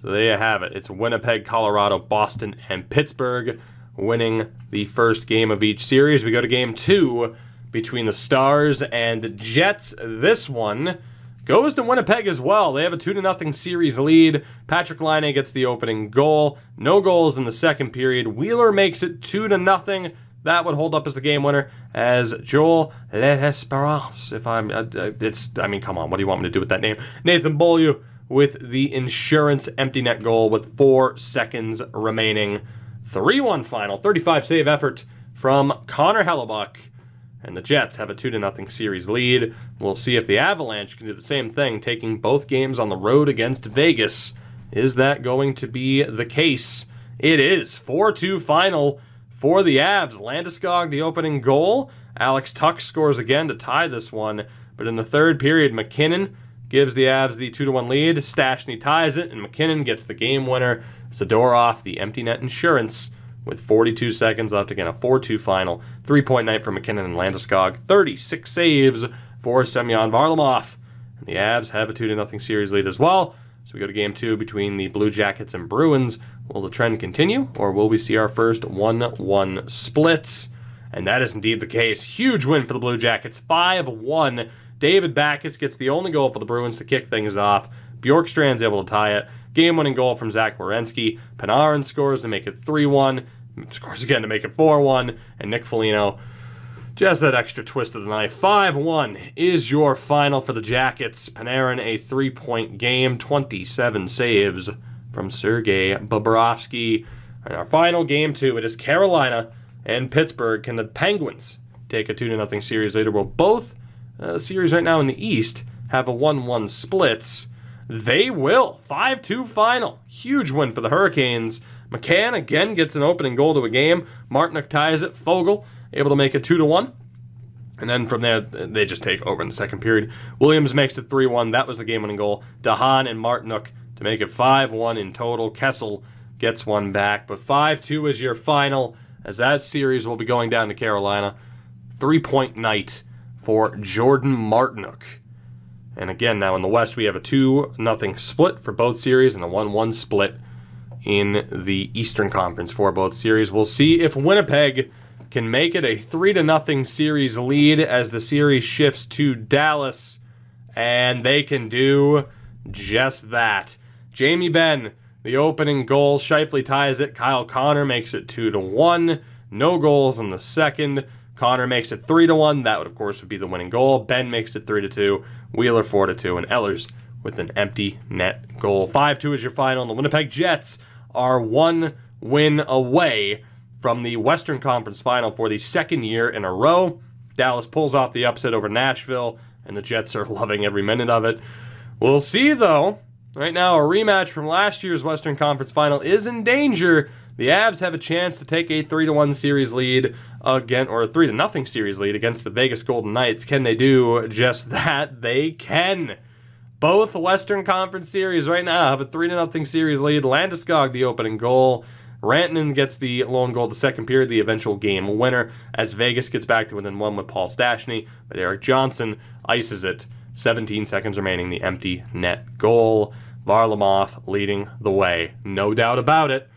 So there you have it. It's Winnipeg, Colorado, Boston, and Pittsburgh. winning the first game of each series. We go to game 2 between the Stars and Jets. This one goes to Winnipeg as well. They have a 2-0 series lead. Patrick Laine gets the opening goal. No goals in the second period. Wheeler makes it 2-0. That would hold up as the game winner as Joel L'Esperance. Come on, what do you want me to do with that name? Nathan Beaulieu with the insurance empty net goal with 4 seconds remaining. 3-1 final, 35 save effort from Connor Hellebuck. And the Jets have a 2-0 series lead. We'll see if the Avalanche can do the same thing, taking both games on the road against Vegas. Is that going to be the case? It is. 4-2 final for the Avs. Landeskog, the opening goal. Alex Tuch scores again to tie this one. But in the third period, McKinnon gives the Avs the 2-1 lead. Stastny ties it, and McKinnon gets the game winner. Zadorov, the empty net insurance, with 42 seconds left. Again, a 4-2 final. 3-point night for McKinnon and Landeskog. 36 saves for Semyon Varlamov. And the Avs have a 2-0 series lead as well. So we go to game 2 between the Blue Jackets and Bruins. Will the trend continue, or will we see our first 1-1 splits? And that is indeed the case. Huge win for the Blue Jackets. 5-1. David Backes gets the only goal for the Bruins to kick things off. Bjorkstrand's able to tie it. Game-winning goal from Zach Werenski. Panarin scores to make it 3-1. Scores again to make it 4-1. And Nick Foligno, just that extra twist of the knife. 5-1 is your final for the Jackets. Panarin, a 3-point game. 27 saves from Sergei Bobrovsky. And our final game 2, it is Carolina and Pittsburgh. Can the Penguins take a 2-0 series later? Well, both series right now in the East have a 1-1 splits. They will. 5-2 final. Huge win for the Hurricanes. McCann again gets an opening goal to a game. Martinook ties it. Fogle able to make it 2-1. And then from there, they just take over in the second period. Williams makes it 3-1. That was the game-winning goal. DeHaan and Martinook to make it 5-1 in total. Kessel gets one back. But 5-2 is your final, as that series will be going down to Carolina. 3-point night for Jordan Martinook. And again, now in the West, we have a 2-0 split for both series and a 1-1 split in the Eastern Conference for both series. We'll see if Winnipeg can make it a 3-0 series lead as the series shifts to Dallas, and they can do just that. Jamie Benn, the opening goal. Scheifele ties it. Kyle Connor makes it 2-1. No goals in the second. Connor makes it 3-1. That would, of course, be the winning goal. Ben makes it 3-2. Wheeler 4-2. And Ehlers with an empty net goal. 5-2 is your final. And the Winnipeg Jets are 1 win away from the Western Conference Final for the second year in a row. Dallas pulls off the upset over Nashville, and the Jets are loving every minute of it. We'll see, though. Right now, a rematch from last year's Western Conference Final is in danger. The Avs have a chance to take a 3-1 series lead again, or a 3-0 series lead against the Vegas Golden Knights. Can they do just that? They can. Both Western Conference series right now have a 3-0 series lead. Landeskog, the opening goal. Rantanen gets the lone goal the second period, the eventual game winner, as Vegas gets back to within 1 with Paul Stastny, but Eric Johnson ices it. 17 seconds remaining, the empty net goal. Varlamov leading the way, no doubt about it.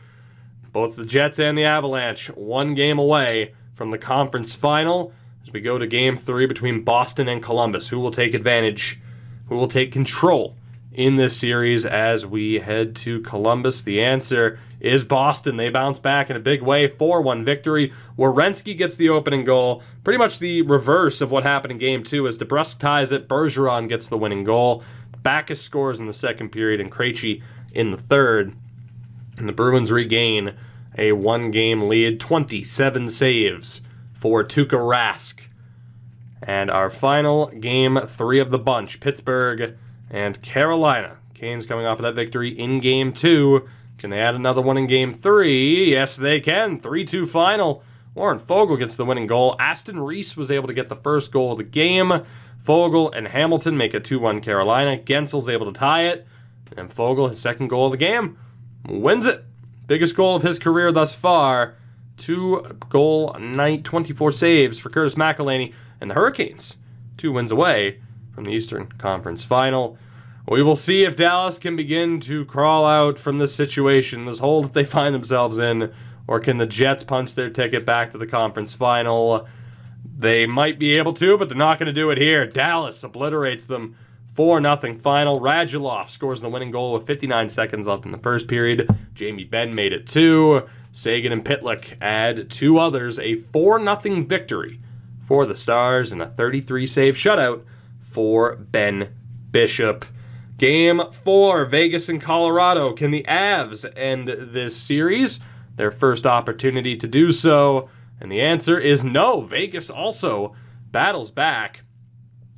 Both the Jets and the Avalanche 1 game away from the conference final as we go to game 3 between Boston and Columbus. Who will take advantage? Who will take control in this series as we head to Columbus? The answer is Boston. They bounce back in a big way. 4-1 victory. Werenski gets the opening goal. Pretty much the reverse of what happened in game 2 as DeBrusk ties it. Bergeron gets the winning goal. Backes scores in the second period and Krejci in the third. And the Bruins regain a 1-game lead. 27 saves for Tuukka Rask. And our final game 3 of the bunch, Pittsburgh and Carolina. Canes coming off of that victory in game 2. Can they add another one in game 3? Yes, they can. 3-2 final. Warren Fogle gets the winning goal. Aston Reese was able to get the first goal of the game. Fogle and Hamilton make it 2-1 Carolina. Gensel's able to tie it. And Fogle, his second goal of the game, wins it. Biggest goal of his career thus far. 2-goal night, 24 saves for Curtis McElhinney. And the Hurricanes, 2 wins away from the Eastern Conference Final. We will see if Dallas can begin to crawl out from this situation, this hole that they find themselves in, or can the Jets punch their ticket back to the conference final? They might be able to, but they're not going to do it here. Dallas obliterates them 4-0 final. Radulov scores the winning goal with 59 seconds left in the first period. Jamie Benn made it 2. Sagan and Pitlick add 2 others. A 4-0 victory for the Stars and a 33-save shutout for Ben Bishop. Game 4, Vegas and Colorado. Can the Avs end this series? Their first opportunity to do so. And the answer is no. Vegas also battles back.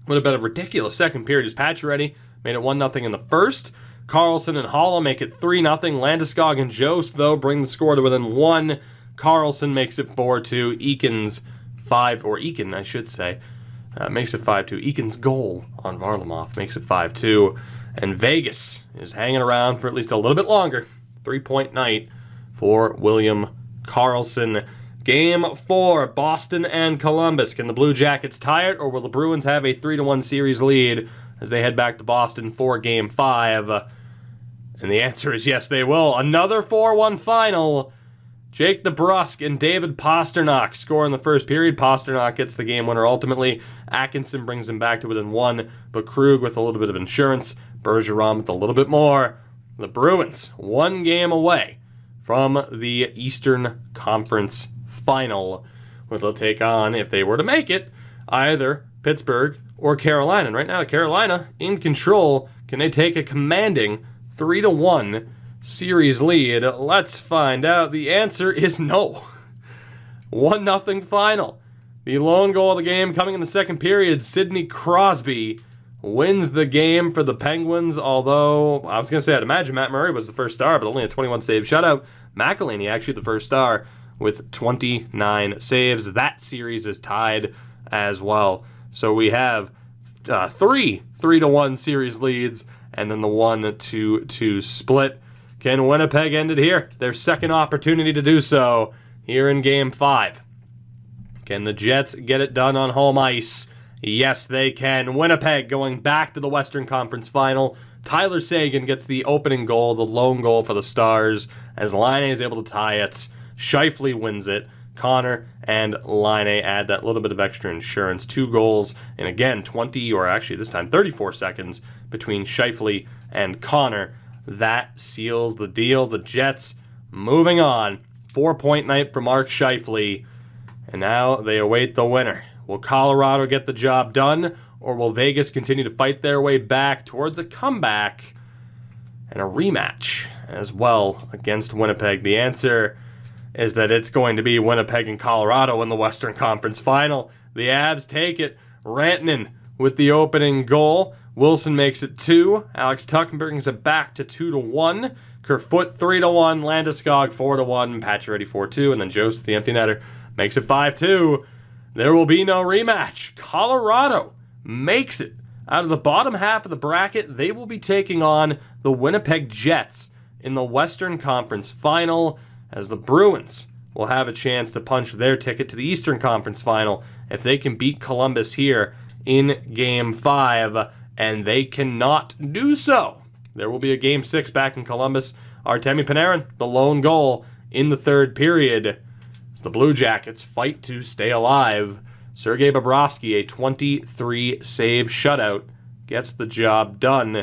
Would have been a ridiculous second period as Pacioretty made it 1-0 in the first. Carlson and Haula make it 3-0. Landeskog and Jost, though, bring the score to within 1. Carlson makes it 4-2. Eakins makes it 5-2. Eakins' goal on Varlamov makes it 5-2. And Vegas is hanging around for at least a little bit longer. 3-point night for William Karlsson. Game 4, Boston and Columbus. Can the Blue Jackets tie it, or will the Bruins have a 3-1 series lead as they head back to Boston for Game 5? And the answer is yes, they will. Another 4-1 final. Jake DeBrusk and David Pasternak score in the first period. Pasternak gets the game winner ultimately. Atkinson brings him back to within 1, but Krug with a little bit of insurance. Bergeron with a little bit more. The Bruins, 1 game away from the Eastern Conference Final, where they'll take on, if they were to make it, either Pittsburgh or Carolina. And right now, Carolina in control. Can they take a commanding 3-1 series lead? Let's find out. The answer is no. 1-0 final. The lone goal of the game coming in the second period. Sidney Crosby wins the game for the Penguins, although I was going to say I'd imagine Matt Murray was the first star, but only a 21-save shutout. McElhinney actually the first star with 29 saves. That series is tied as well. So we have 3 3-1 series leads, and then the 1-2 split. Can Winnipeg end it here? Their second opportunity to do so here in Game 5. Can the Jets get it done on home ice? Yes, they can. Winnipeg going back to the Western Conference Final. Tyler Seguin gets the opening goal, the lone goal for the Stars, as Laine is able to tie it. Scheifele wins it. Connor and Laine add that little bit of extra insurance. 2 goals, and again, 20, or actually this time 34 seconds between Scheifele and Connor. That seals the deal. The Jets moving on. 4-point night for Mark Scheifele, and now they await the winner. Will Colorado get the job done, or will Vegas continue to fight their way back towards a comeback and a rematch as well against Winnipeg? The answer is that it's going to be Winnipeg and Colorado in the Western Conference Final. The Avs take it. Rantanen with the opening goal. Wilson makes it 2. Alex Tuck brings it back to 2-1. Kerfoot 3-1. Landeskog 4-1. Pacioretty 4-2. And then Jost, the empty netter, makes it 5-2. There will be no rematch. Colorado makes it out of the bottom half of the bracket. They will be taking on the Winnipeg Jets in the Western Conference Final, as the Bruins will have a chance to punch their ticket to the Eastern Conference Final if they can beat Columbus here in Game 5, and they cannot do so. There will be a Game 6 back in Columbus. Artemi Panarin, the lone goal in the third period, as the Blue Jackets fight to stay alive. Sergei Bobrovsky, a 23-save shutout, gets the job done.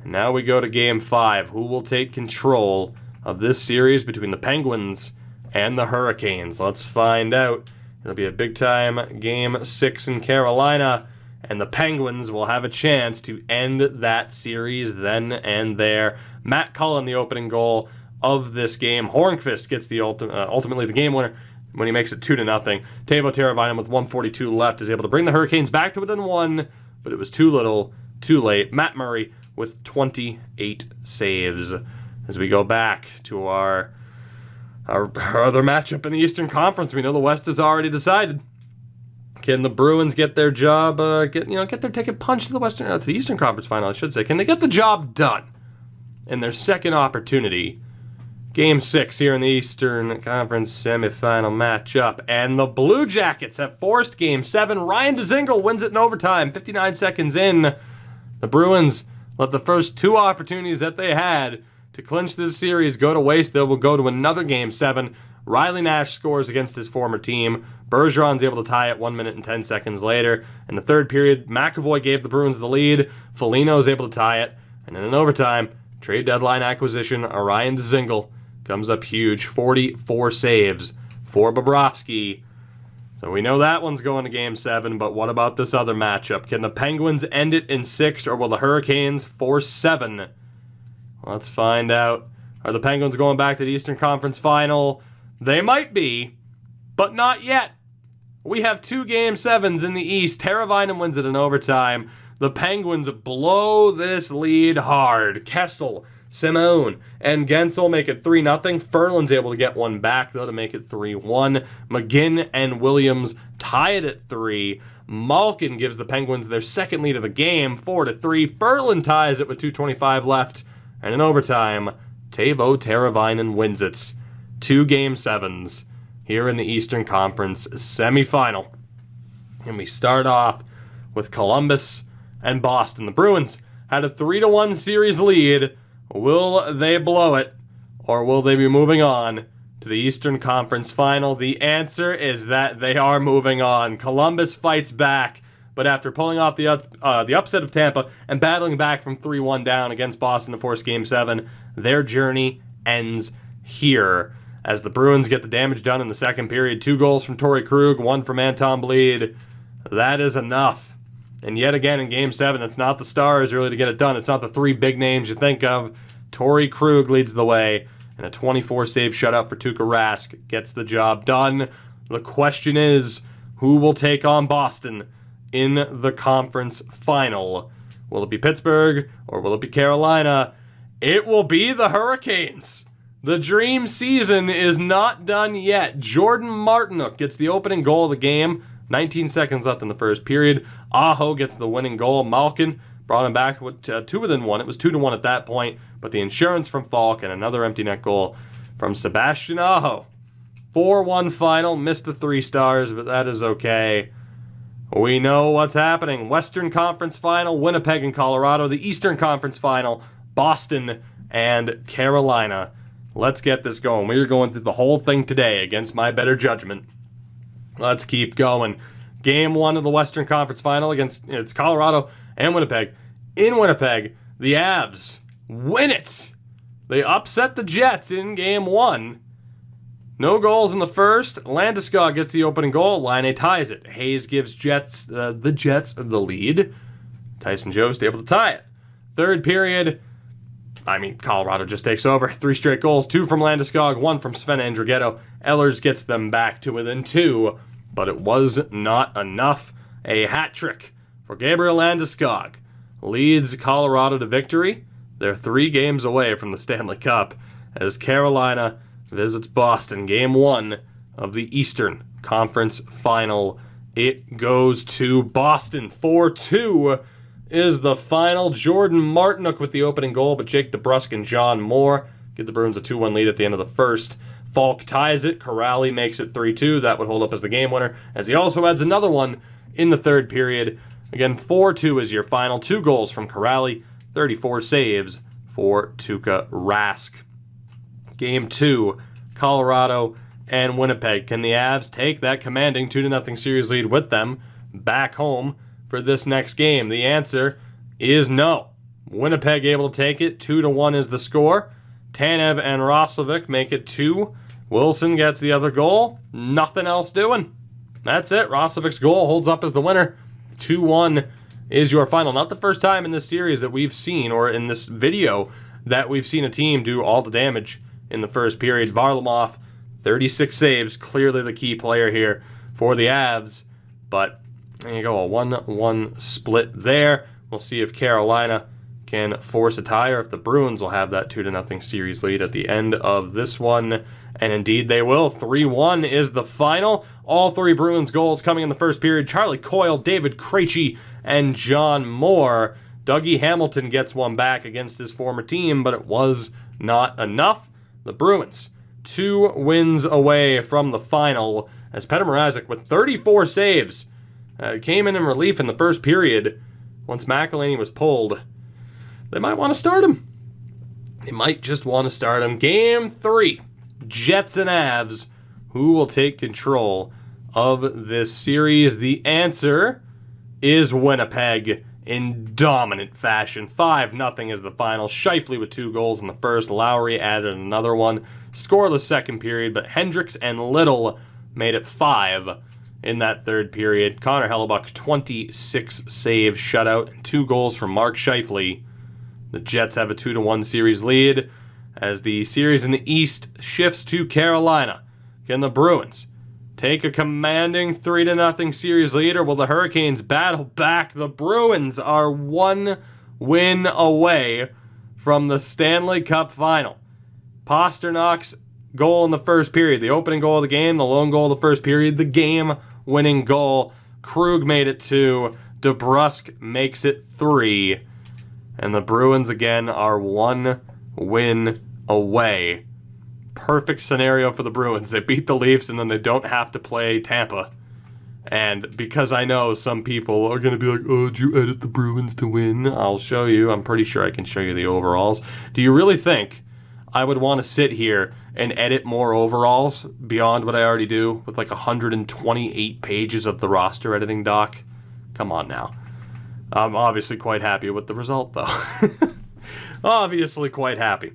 And now we go to Game 5. Who will take control of this series between the Penguins and the Hurricanes? Let's find out. It'll be a big-time Game 6 in Carolina, and the Penguins will have a chance to end that series then and there. Matt Cullen, the opening goal of this game. Hornqvist gets the ultimately the game winner when he makes it 2-0. Teuvo Teravainen with 1:42 left is able to bring the Hurricanes back to within 1, but it was too little, too late. Matt Murray with 28 saves. As we go back to our other matchup in the Eastern Conference, we know the West is already decided. Can the Bruins get their job, get their ticket punched to the Eastern Conference Final, I should say? Can they get the job done in their second opportunity? Game 6 here in the Eastern Conference semifinal matchup, and the Blue Jackets have forced Game 7. Ryan Dzingel wins it in overtime, 59 seconds in. The Bruins let the first 2 opportunities that they had to clinch this series go to waste. They will go to another Game 7. Riley Nash scores against his former team. Bergeron's able to tie it 1 minute and 10 seconds later. In the third period, McAvoy gave the Bruins the lead. Foligno's able to tie it. And in an overtime, trade deadline acquisition, Ryan Dzingel comes up huge. 44 saves for Bobrovsky. So we know that one's going to Game 7, but what about this other matchup? Can the Penguins end it in 6, or will the Hurricanes force 7? Let's find out. Are the Penguins going back to the Eastern Conference Final? They might be, but not yet. We have 2 Game 7s in the East. Teravainen wins it in overtime. The Penguins blow this lead hard. Kessel, Simone, and Gensel make it 3-0. Ferland's able to get one back, though, to make it 3-1. McGinn and Williams tie it at 3. Malkin gives the Penguins their second lead of the game, 4-3. Ferland ties it with 2:25 left. And in overtime, Teuvo Teravainen wins it. 2 Game 7s here in the Eastern Conference semifinal. And we start off with Columbus and Boston. The Bruins had a 3-1 series lead. Will they blow it, or will they be moving on to the Eastern Conference Final? The answer is that they are moving on. Columbus fights back, but after pulling off the upset of Tampa and battling back from 3-1 down against Boston to force Game 7, their journey ends here. As the Bruins get the damage done in the second period, 2 goals from Torrey Krug, 1 from Anton Blidh. That is enough. And yet again in Game 7, it's not the Stars really to get it done. It's not the 3 big names you think of. Torrey Krug leads the way, and a 24-save shutout for Tuukka Rask gets the job done. The question is, who will take on Boston in the conference final? Will it be Pittsburgh, or will it be Carolina? It will be the Hurricanes. The dream season is not done yet. Jordan Martinook gets the opening goal of the game. 19 seconds left in the first period. Aho gets the winning goal. Malkin brought him back with 2-1. It was 2-1 at that point, but the insurance from Falk and another empty net goal from Sebastian Aho. 4-1 final. Missed the 3 stars, but that is okay. We know what's happening. Western Conference Final, Winnipeg and Colorado. The Eastern Conference Final, Boston and Carolina. Let's get this going. We're going through the whole thing today against my better judgment. Let's keep going. Game 1 of the Western Conference Final against it's Colorado and Winnipeg. In Winnipeg, the Avs win it. They upset the Jets in Game 1. No goals in the first. Landeskog gets the opening goal. Laine ties it. Hayes gives the Jets the lead. Tyson Jost able to tie it. Third period, Colorado just takes over. 3 straight goals, 2 from Landeskog, 1 from Sven Andrighetto. Ehlers gets them back to within 2, but it was not enough. A hat trick for Gabriel Landeskog leads Colorado to victory. They're 3 games away from the Stanley Cup as Carolina visits Boston. Game 1 of the Eastern Conference Final. It goes to Boston. 4-2 is the final. Jordan Martinook with the opening goal, but Jake DeBrusk and John Moore give the Bruins a 2-1 lead at the end of the first. Falk ties it. Corrali makes it 3-2. That would hold up as the game winner, as he also adds another one in the third period. Again, 4-2 is your final. 2 goals from Corali, 34 saves for Tuukka Rask. Game 2, Colorado and Winnipeg. Can the Avs take that commanding 2-0 series lead with them back home for this next game? The answer is no. Winnipeg able to take it. 2-1 is the score. Tanev and Roslovic make it 2. Wilson gets the other goal. Nothing else doing. That's it. Roslovic's goal holds up as the winner. 2-1 is your final. Not the first time in this series that we've seen, or in this video, that we've seen a team do all the damage in the first period. Varlamov, 36 saves. Clearly the key player here for the Avs. But there you go, a 1-1 split there. We'll see if Carolina can force a tie, or if the Bruins will have that 2-0 series lead at the end of this one. And indeed they will. 3-1 is the final. All 3 Bruins goals coming in the first period. Charlie Coyle, David Krejci, and John Moore. Dougie Hamilton gets one back against his former team, but it was not enough. The Bruins, 2 wins away from the final, as Petr Mrazek with 34 saves came in relief in the first period. Once McElhinney was pulled, they might want to start him. They might just want to start him. Game 3 Jets and Avs. Who will take control of this series? The answer is Winnipeg in dominant fashion. 5-0 is the final. Scheifele with 2 goals in the first. Lowry added another one. Scoreless second period, but Hendricks and Little made it 5 in that third period. Connor Hellebuck, 26 save shutout, and 2 goals from Mark Scheifele. The Jets have a 2-1 series lead as the series in the East shifts to Carolina. Can the Bruins take a commanding 3-0 series lead, or will the Hurricanes battle back? The Bruins are 1 win away from the Stanley Cup final. Pasternak's goal in the first period, the opening goal of the game, the lone goal of the first period, the game-winning goal. Krug made it 2. DeBrusk makes it 3. And the Bruins, again, are 1 win away. Perfect scenario for the Bruins. They beat the Leafs, and then they don't have to play Tampa. And because I know some people are going to be like, oh, did you edit the Bruins to win? I'll show you. I'm pretty sure I can show you the overalls. Do you really think I would want to sit here and edit more overalls beyond what I already do with like 128 pages of the roster editing doc? Come on now. I'm obviously quite happy with the result, though. Obviously quite happy.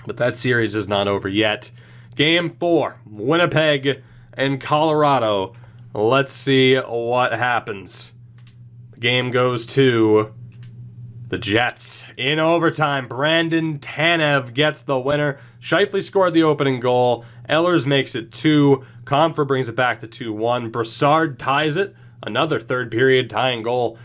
But that series is not over yet. Game 4, Winnipeg and Colorado. Let's see what happens. The game goes to the Jets. In overtime, Brandon Tanev gets the winner. Scheifele scored the opening goal. Ehlers makes it 2. Comfer brings it back to 2-1. Brassard ties it. Another third period tying goal.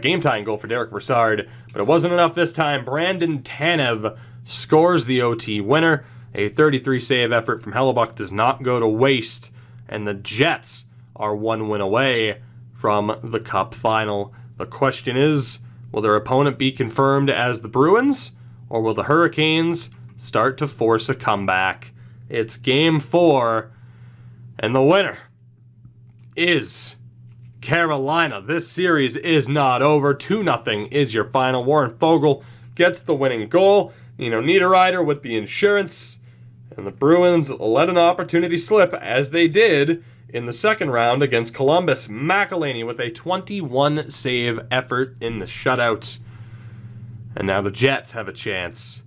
Game-tying goal for Derek Brassard. But it wasn't enough this time. Brandon Tanev scores the OT winner. A 33-save effort from Hellebuck does not go to waste. And the Jets are 1 win away from the Cup final. The question is, will their opponent be confirmed as the Bruins, or will the Hurricanes start to force a comeback? It's Game 4, and the winner is Carolina. This series is not over. 2-0 is your final. Warren Foegele gets the winning goal. Niederreiter with the insurance. And the Bruins let an opportunity slip, as they did in the second round against Columbus. McElhinney with a 21-save effort in the shutouts. And now the Jets have a chance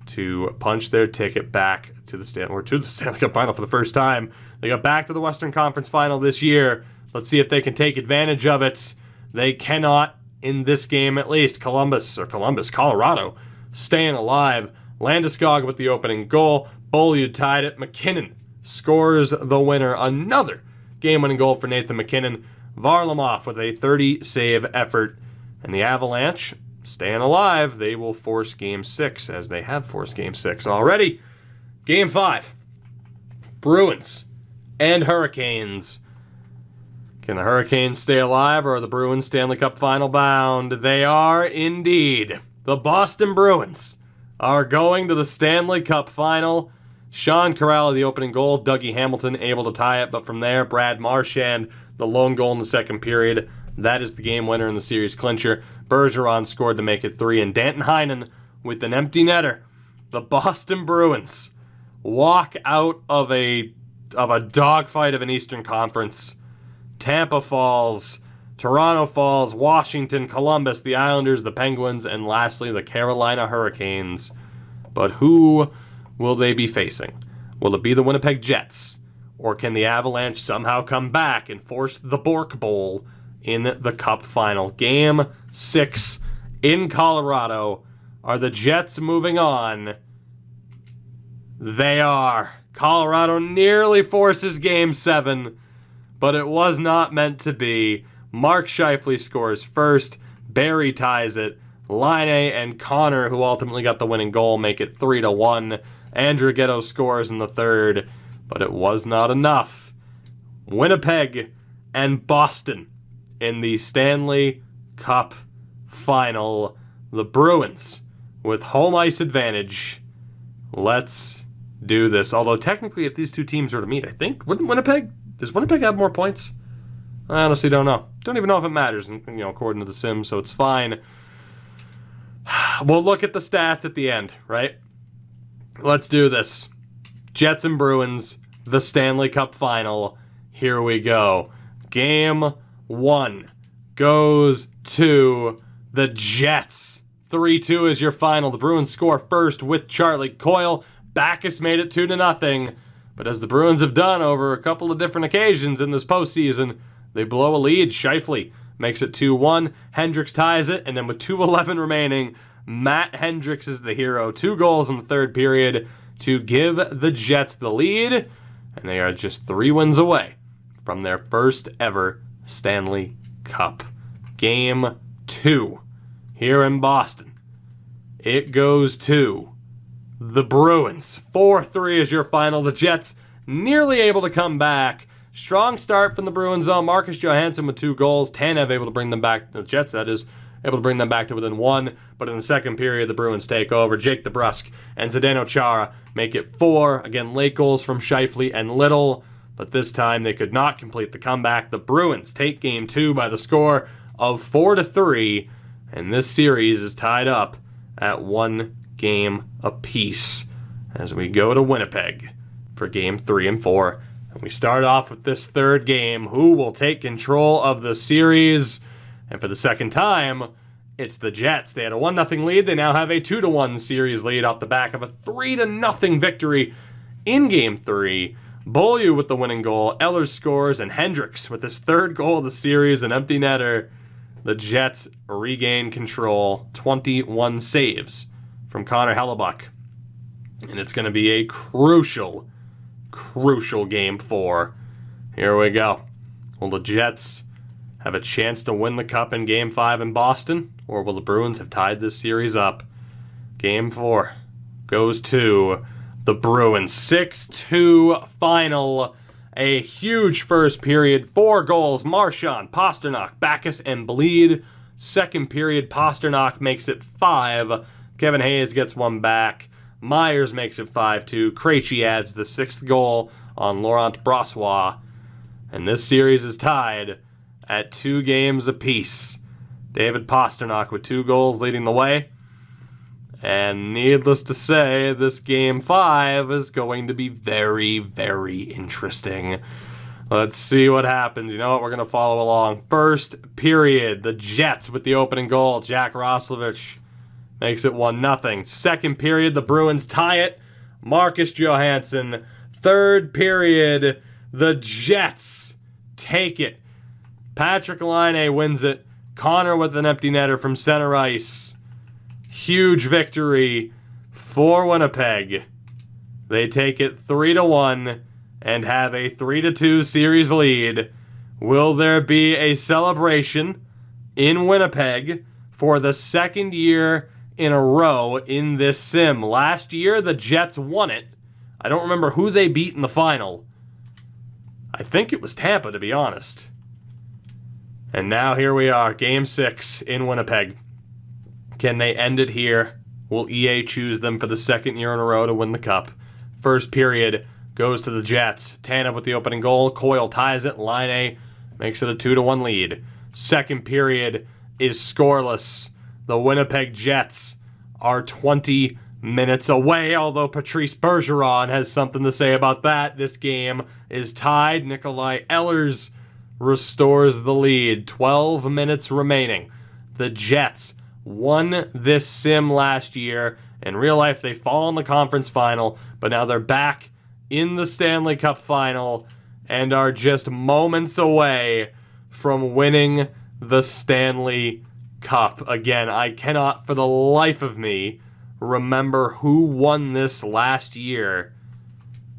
to punch their ticket back to the Stanley Cup final for the first time. They got back to the Western Conference final this year. Let's see if they can take advantage of it. They cannot in this game, at least. Colorado staying alive. Landeskog with the opening goal. Beaulieu tied it. McKinnon scores the winner. Another game-winning goal for Nathan McKinnon. Varlamov with a 30-save effort. And the Avalanche staying alive. They will force Game 6, as they have forced Game 6 already. Game 5. Bruins and Hurricanes. Can the Hurricanes stay alive, or are the Bruins Stanley Cup final bound? They are indeed. The Boston Bruins are going to the Stanley Cup final. Sean Corrales, the opening goal. Dougie Hamilton able to tie it, but from there, Brad Marchand, the lone goal in the second period. That is the game winner in the series clincher. Bergeron scored to make it 3, and Danton Heinen with an empty netter. The Boston Bruins walk out of a dogfight of an Eastern Conference. Tampa falls, Toronto falls, Washington, Columbus, the Islanders, the Penguins, and lastly the Carolina Hurricanes. But who will they be facing? Will it be the Winnipeg Jets? Or can the Avalanche somehow come back and force the Bork Bowl in the Cup final? Game 6 in Colorado. Are the Jets moving on? They are. Colorado nearly forces Game 7, but it was not meant to be. Mark Scheifele scores first. Barry ties it. Laine and Connor, who ultimately got the winning goal, make it 3-1. Andrew Ghetto scores in the third, but it was not enough. Winnipeg and Boston in the Stanley Cup final. The Bruins with home ice advantage. Let's do this. Although technically, if these two teams were to meet, I think, does Winnipeg have more points? I honestly don't know. Don't even know if it matters, according to the sim, so it's fine. We'll look at the stats at the end, right? Let's do this. Jets and Bruins, the Stanley Cup Final. Here we go. Game 1 goes to the Jets. 3-2 is your final. The Bruins score first with Charlie Coyle. Backus made it 2-0. But as the Bruins have done over a couple of different occasions in this postseason, they blow a lead. Scheifele makes it 2-1. Hendricks ties it, and then with 2:11 remaining, Matt Hendricks is the hero. 2 goals in the third period to give the Jets the lead, and they are just 3 wins away from their first ever Stanley Cup. Game 2 here in Boston. It goes to the Bruins. 4-3 is your final. The Jets nearly able to come back. Strong start from the Bruins though. Marcus Johansson with 2 goals. Tanev able to bring them back. The Jets, that is, able to bring them back to within 1. But in the second period, the Bruins take over. Jake DeBrusk and Zdeno Chara make it 4. Again, late goals from Scheifele and Little. But this time, they could not complete the comeback. The Bruins take Game 2 by the score of 4-3. And this series is tied up at 1 game apiece as we go to Winnipeg for Game 3 and 4. And we start off with this third game. Who will take control of the series? And for the second time, it's the Jets. They had a 1-0 lead. They now have a 2-1 series lead off the back of a 3-0 victory in Game 3. Beaulieu with the winning goal. Ehlers scores, and Hendricks with his 3rd goal of the series, an empty netter. The Jets regain control. 21 saves from Connor Hellebuck. And it's going to be a crucial Game 4. Here we go. Will the Jets have a chance to win the Cup in Game 5 in Boston? Or will the Bruins have tied this series up? Game 4 goes to the Bruins. 6-2 final. A huge first period. 4 goals. Marchand, Pasternak, Backus, and Bleed. Second period, Pasternak makes it 5. Kevin Hayes gets 1 back. Myers makes it 5-2. Krejci adds the 6th goal on Laurent Brossoit. And this series is tied at 2 games apiece. David Pasternak with 2 goals leading the way. And needless to say, this Game 5 is going to be very, very interesting. Let's see what happens. You know what? We're going to follow along. First period, the Jets with the opening goal. Jack Roslovic makes it 1-0. Second period, the Bruins tie it. Marcus Johansson. Third period, the Jets take it. Patrick Laine wins it. Connor with an empty netter from center ice. Huge victory for Winnipeg. They take it 3-1 and have a 3-2 series lead. Will there be a celebration in Winnipeg for the 2nd year in a row in this sim? Last year, the Jets won it. I don't remember who they beat in the final. I think it was Tampa, to be honest. And now here we are, Game 6 in Winnipeg. Can they end it here? Will EA choose them for the 2nd year in a row to win the Cup? First period goes to the Jets. Tanev with the opening goal. Coyle ties it. Laine makes it a 2-1 lead. Second period is scoreless. The Winnipeg Jets are 20 minutes away, although Patrice Bergeron has something to say about that. This game is tied. Nikolai Ehlers restores the lead. 12 minutes remaining. The Jets won this sim last year. In real life, they fall in the conference final, but now they're back in the Stanley Cup final and are just moments away from winning the Stanley Cup. Again, I cannot for the life of me remember who won this last year.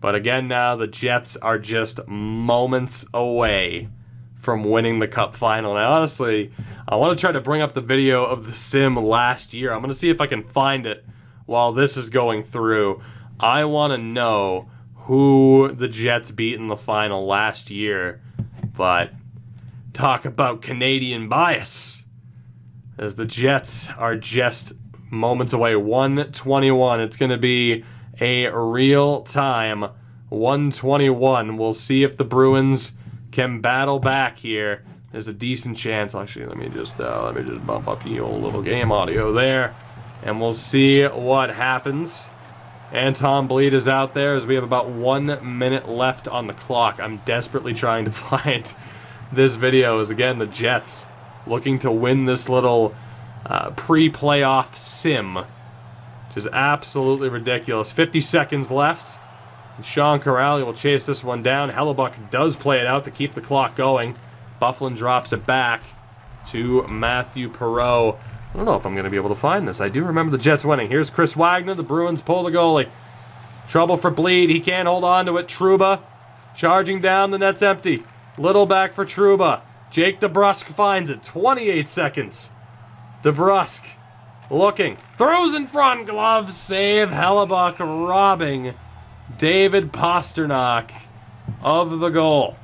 But again, now the Jets are just moments away from winning the Cup final. And honestly, I want to try to bring up the video of the sim last year. I'm going to see if I can find it while this is going through. I want to know who the Jets beat in the final last year. But talk about Canadian bias, as the Jets are just moments away. 1:21. It's going to be a real-time 1:21. We'll see if the Bruins can battle back here. There's a decent chance. Actually, let me just bump up the old little game audio there, and we'll see what happens. Anton Bleed is out there as we have about 1 minute left on the clock. I'm desperately trying to find this video as, again, the Jets looking to win this little pre-playoff sim, which is absolutely ridiculous. 50 seconds left. And Sean Corrali will chase this one down. Hellebuck does play it out to keep the clock going. Bufflin drops it back to Matthew Perreault. I don't know if I'm going to be able to find this. I do remember the Jets winning. Here's Chris Wagner. The Bruins pull the goalie. Trouble for Bleed. He can't hold on to it. Trouba charging down. The net's empty. Little back for Trouba. Jake DeBrusk finds it. 28 seconds. DeBrusk looking. Throws in front. Glove save. Hellebuck robbing David Pasternak of the goal.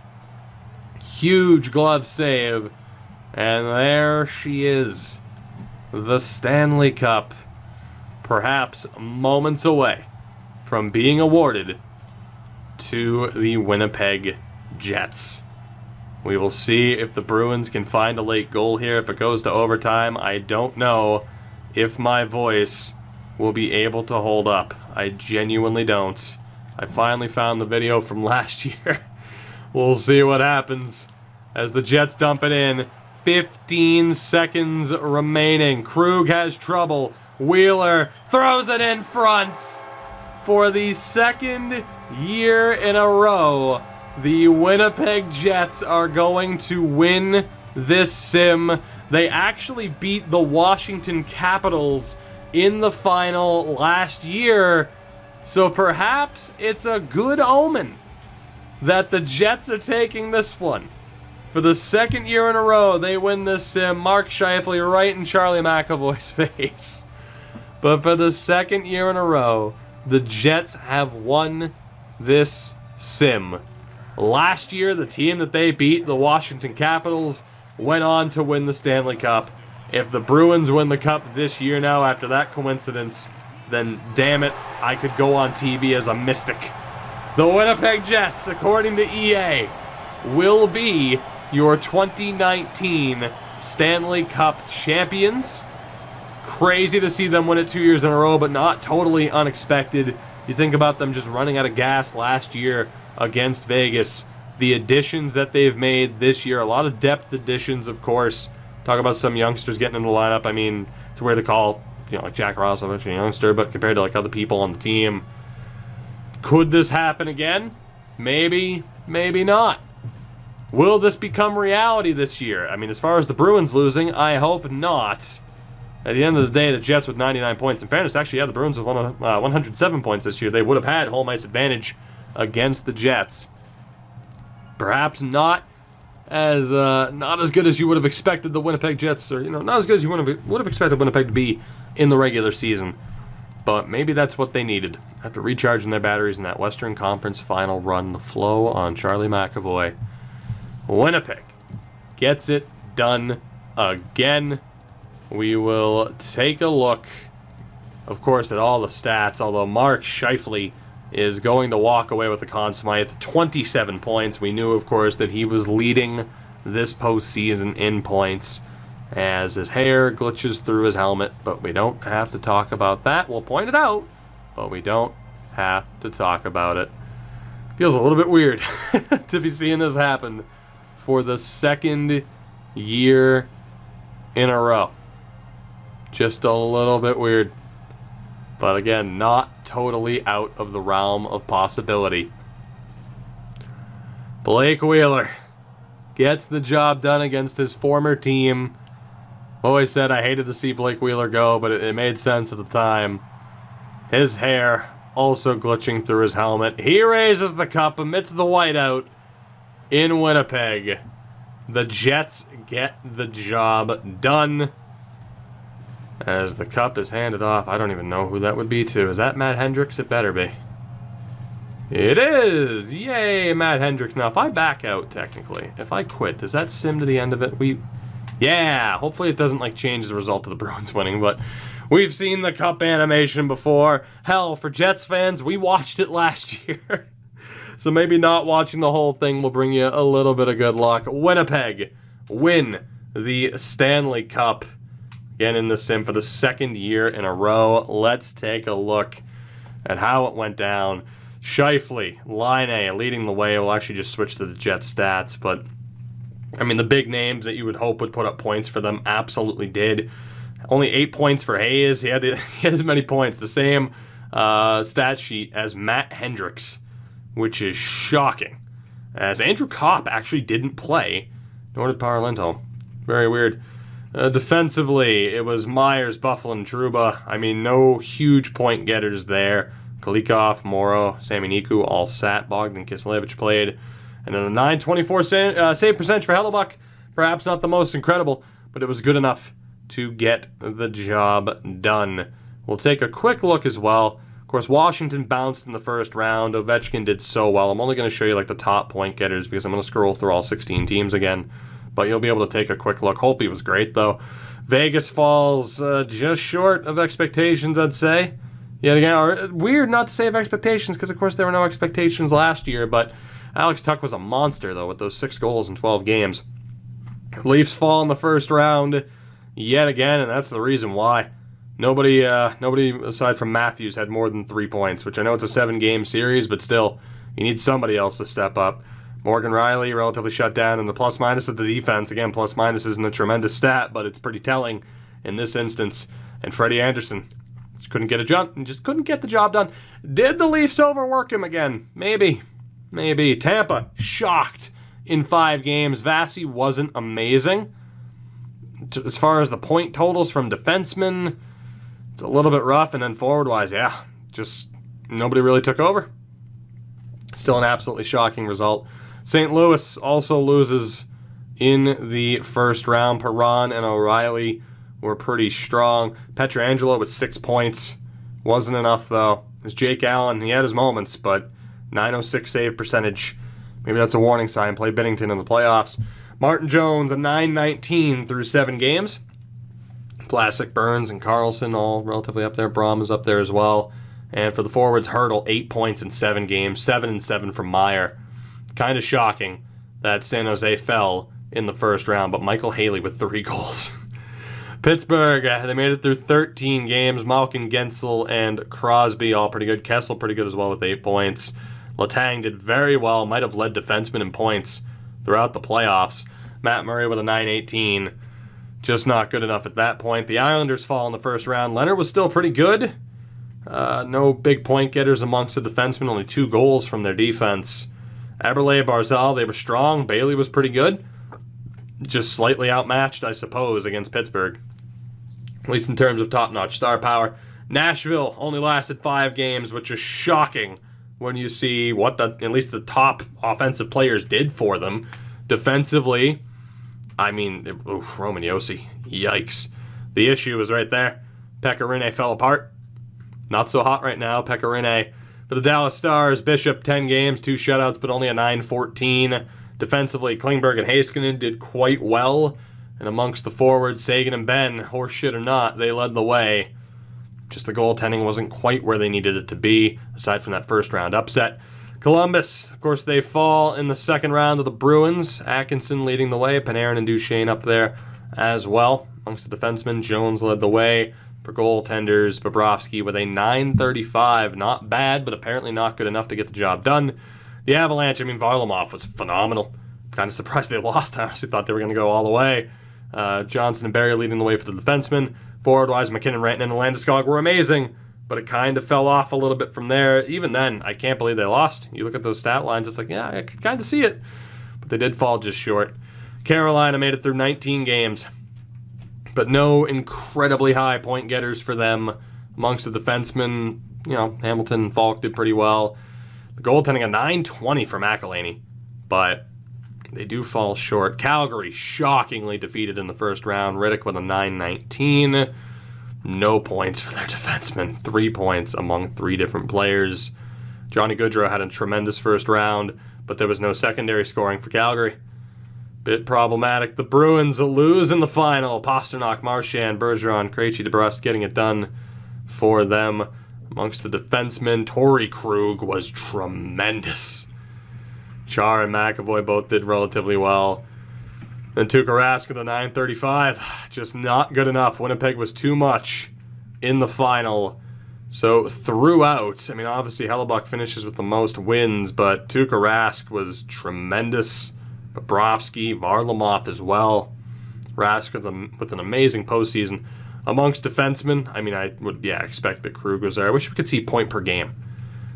Huge glove save. And there she is. The Stanley Cup. Perhaps moments away from being awarded to the Winnipeg Jets. We will see if the Bruins can find a late goal here. If it goes to overtime, I don't know if my voice will be able to hold up. I genuinely don't. I finally found the video from last year. We'll see what happens as the Jets dump it in. 15 seconds remaining. Krug has trouble. Wheeler throws it in front. For the second year in a row, the Winnipeg Jets are going to win this sim. They actually beat the Washington Capitals in the final last year, so perhaps it's a good omen that the Jets are taking this one. For the second year in a row, they win this sim. Mark Scheifele right in Charlie McAvoy's face. But for the second year in a row, the Jets have won this sim. Last year, the team that they beat, the Washington Capitals, went on to win the Stanley Cup. If the Bruins win the Cup this year now after that coincidence, then damn it, I could go on TV as a mystic. The Winnipeg Jets, according to EA, will be your 2019 Stanley Cup champions. Crazy to see them win it 2 years in a row, but not totally unexpected. You think about them just running out of gas last year against Vegas. The additions that they've made this year, a lot of depth additions, of course. Talk about some youngsters getting in the lineup. I mean, it's weird to call, like Jack Roslovic a youngster, but compared to like other people on the team, could this happen again? Maybe, maybe not. Will this become reality this year? I mean, as far as the Bruins losing, I hope not. At the end of the day, the Jets with 99 points. In fairness, actually, yeah, the Bruins with 107 points this year. They would have had home ice advantage against the Jets. Perhaps not as good as you would have expected the Winnipeg Jets, or not as good as you would have expected Winnipeg to be in the regular season. But maybe that's what they needed. After recharging their batteries in that Western Conference final run, the flow on Charlie McAvoy. Winnipeg gets it done again. We will take a look, of course, at all the stats, although Mark Scheifele is going to walk away with the Conn Smythe. 27 points. We knew, of course, that he was leading this postseason in points as his hair glitches through his helmet, but we don't have to talk about that. We'll point it out, but we don't have to talk about it. Feels a little bit weird to be seeing this happen for the second year in a row. Just a little bit weird. But again, not totally out of the realm of possibility. Blake Wheeler gets the job done against his former team. Always said I hated to see Blake Wheeler go, but it made sense at the time. His hair also glitching through his helmet. He raises the cup amidst the whiteout in Winnipeg. The Jets get the job done. As the cup is handed off, I don't even know who that would be to. Is that Matt Hendricks? It better be. It is! Yay, Matt Hendricks. Now, if I back out, technically, if I quit, does that sim to the end of it? Yeah, hopefully it doesn't, change the result of the Bruins winning, but we've seen the cup animation before. Hell, for Jets fans, we watched it last year. So maybe not watching the whole thing will bring you a little bit of good luck. Winnipeg win the Stanley Cup. Again in the sim for the second year in a row. Let's take a look and how it went down. Scheifele, Laine leading the way. We'll actually just switch to the Jets stats, but I mean, the big names that you would hope would put up points for them absolutely did. Only 8 points for Hayes. He had as many points, the same stat sheet as Matt Hendricks, which is shocking. As Andrew Kopp actually didn't play, nor did Power Lindholm. Very weird. Defensively, it was Myers, Buffalo, and Trouba. I mean, no huge point getters there. Kulikov, Morrow, Sami Niku all sat. Bogdan Kiselevich played. And then a 924 save percentage for Hellebuck. Perhaps not the most incredible, but it was good enough to get the job done. We'll take a quick look as well. Of course, Washington bounced in the first round. Ovechkin did so well. I'm only going to show you like the top point getters because I'm going to scroll through all 16 teams again. But you'll be able to take a quick look. Holtby was great, though. Vegas falls just short of expectations, I'd say. Yet again, weird not to say of expectations because, of course, there were no expectations last year. But Alex Tuch was a monster, though, with those 6 goals in 12 games. Leafs fall in the first round yet again, and that's the reason why. Nobody aside from Matthews had more than 3 points, which I know it's a 7-game series, but still, you need somebody else to step up. Morgan Riley relatively shut down, and the plus-minus of the defense. Again, plus-minus isn't a tremendous stat, but it's pretty telling in this instance. And Freddie Anderson just couldn't get the job done. Did the Leafs overwork him again? Maybe. Tampa, shocked in 5 games. Vasi wasn't amazing. As far as the point totals from defensemen, it's a little bit rough. And then forward-wise, yeah, just nobody really took over. Still an absolutely shocking result. St. Louis also loses in the first round. Perron and O'Reilly were pretty strong. Pietrangelo with 6 points. Wasn't enough, though. As Jake Allen, he had his moments, but 906 save percentage. Maybe that's a warning sign. Play Binnington in the playoffs. Martin Jones, a 919 through 7 games. Vlasic, Burns, and Carlson all relatively up there. Braum is up there as well. And for the forwards, Hurdle, 8 points in 7 games. 7-7 from Meyer. Kind of shocking that San Jose fell in the first round, but Michael Haley with 3 goals. Pittsburgh, they made it through 13 games. Malkin, Gensel, and Crosby all pretty good. Kessel pretty good as well with 8 points. Letang did very well. Might have led defensemen in points throughout the playoffs. Matt Murray with a 918. Just not good enough at that point. The Islanders fall in the first round. Leonard was still pretty good. No big point getters amongst the defensemen. Only 2 goals from their defense. Eberle, Barzal, they were strong. Bailey was pretty good. Just slightly outmatched, I suppose, against Pittsburgh. At least in terms of top-notch star power. Nashville only lasted 5 games, which is shocking when you see what at least the top offensive players did for them. Defensively, I mean, Roman Josi, yikes. The issue is right there. Pekka Rinne fell apart. Not so hot right now, Pekka Rinne. For the Dallas Stars, Bishop, 10 games, 2 shutouts, but only a 914. Defensively, Klingberg and Heiskanen did quite well. And amongst the forwards, Sagan and Ben, horseshit or not, they led the way. Just the goaltending wasn't quite where they needed it to be, aside from that first round upset. Columbus, of course, they fall in the second round of the Bruins. Atkinson leading the way, Panarin and Duchesne up there as well. Amongst the defensemen, Jones led the way. For goaltenders, Bobrovsky with a 935. Not bad, but apparently not good enough to get the job done. The Avalanche, I mean, Varlamov was phenomenal. Kind of surprised they lost. I honestly thought they were going to go all the way. Johnson and Barry leading the way for the defensemen. Forward-wise, McKinnon, Rantanen, and Landeskog were amazing, but it kind of fell off a little bit from there. Even then, I can't believe they lost. You look at those stat lines, it's like, yeah, I could kind of see it. But they did fall just short. Carolina made it through 19 games, but no incredibly high point getters for them. Amongst the defensemen, Hamilton and Falk did pretty well. The goaltending, a 920 for McElhaney, but they do fall short. Calgary shockingly defeated in the first round. Riddick with a 919. No points for their defensemen. 3 points among 3 different players. Johnny Gaudreau had a tremendous first round, but there was no secondary scoring for Calgary. Bit problematic. The Bruins lose in the final. Pasternak, Marchand, Bergeron, Krejci, DeBrusque getting it done for them. Amongst the defensemen, Torrey Krug was tremendous. Char and McAvoy both did relatively well. Then Tuukka Rask with a 935. Just not good enough. Winnipeg was too much in the final So throughout, I mean, obviously Hellebuck finishes with the most wins, but Tuukka Rask was tremendous. Bobrovsky, Varlamov as well. Rask with an amazing postseason. Amongst defensemen, I mean, I would expect that Krug was there. I wish we could see point per game.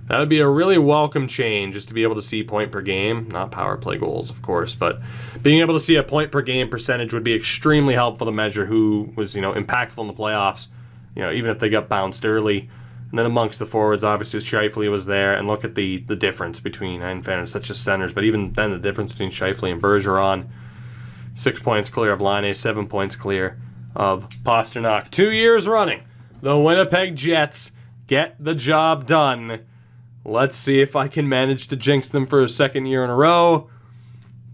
That would be a really welcome change, just to be able to see point per game. Not power play goals, of course, but being able to see a point per game percentage would be extremely helpful to measure who was, impactful in the playoffs, even if they got bounced early. And then amongst the forwards, obviously, Scheifele was there, and look at the difference between, in fairness, that's just centers, but even then the difference between Scheifele and Bergeron. 6 points clear of Laine, 7 points clear of Pasternak. 2 years running, the Winnipeg Jets get the job done. Let's see if I can manage to jinx them for a second year in a row.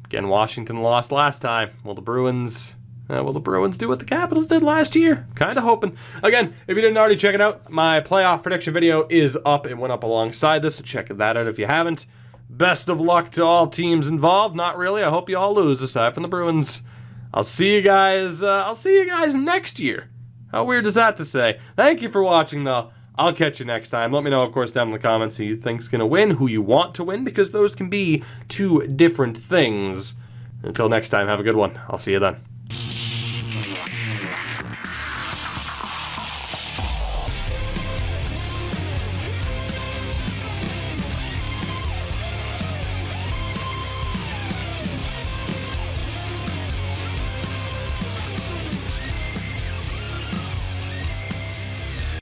Again, Washington lost last time. Will the Bruins do what the Capitals did last year? Kind of hoping. Again, if you didn't already check it out, my playoff prediction video is up. It went up alongside this, so check that out if you haven't. Best of luck to all teams involved. Not really. I hope you all lose, aside from the Bruins. I'll see you guys next year. How weird is that to say? Thank you for watching, though. I'll catch you next time. Let me know, of course, down in the comments who you think's going to win, who you want to win, because those can be two different things. Until next time, have a good one. I'll see you then.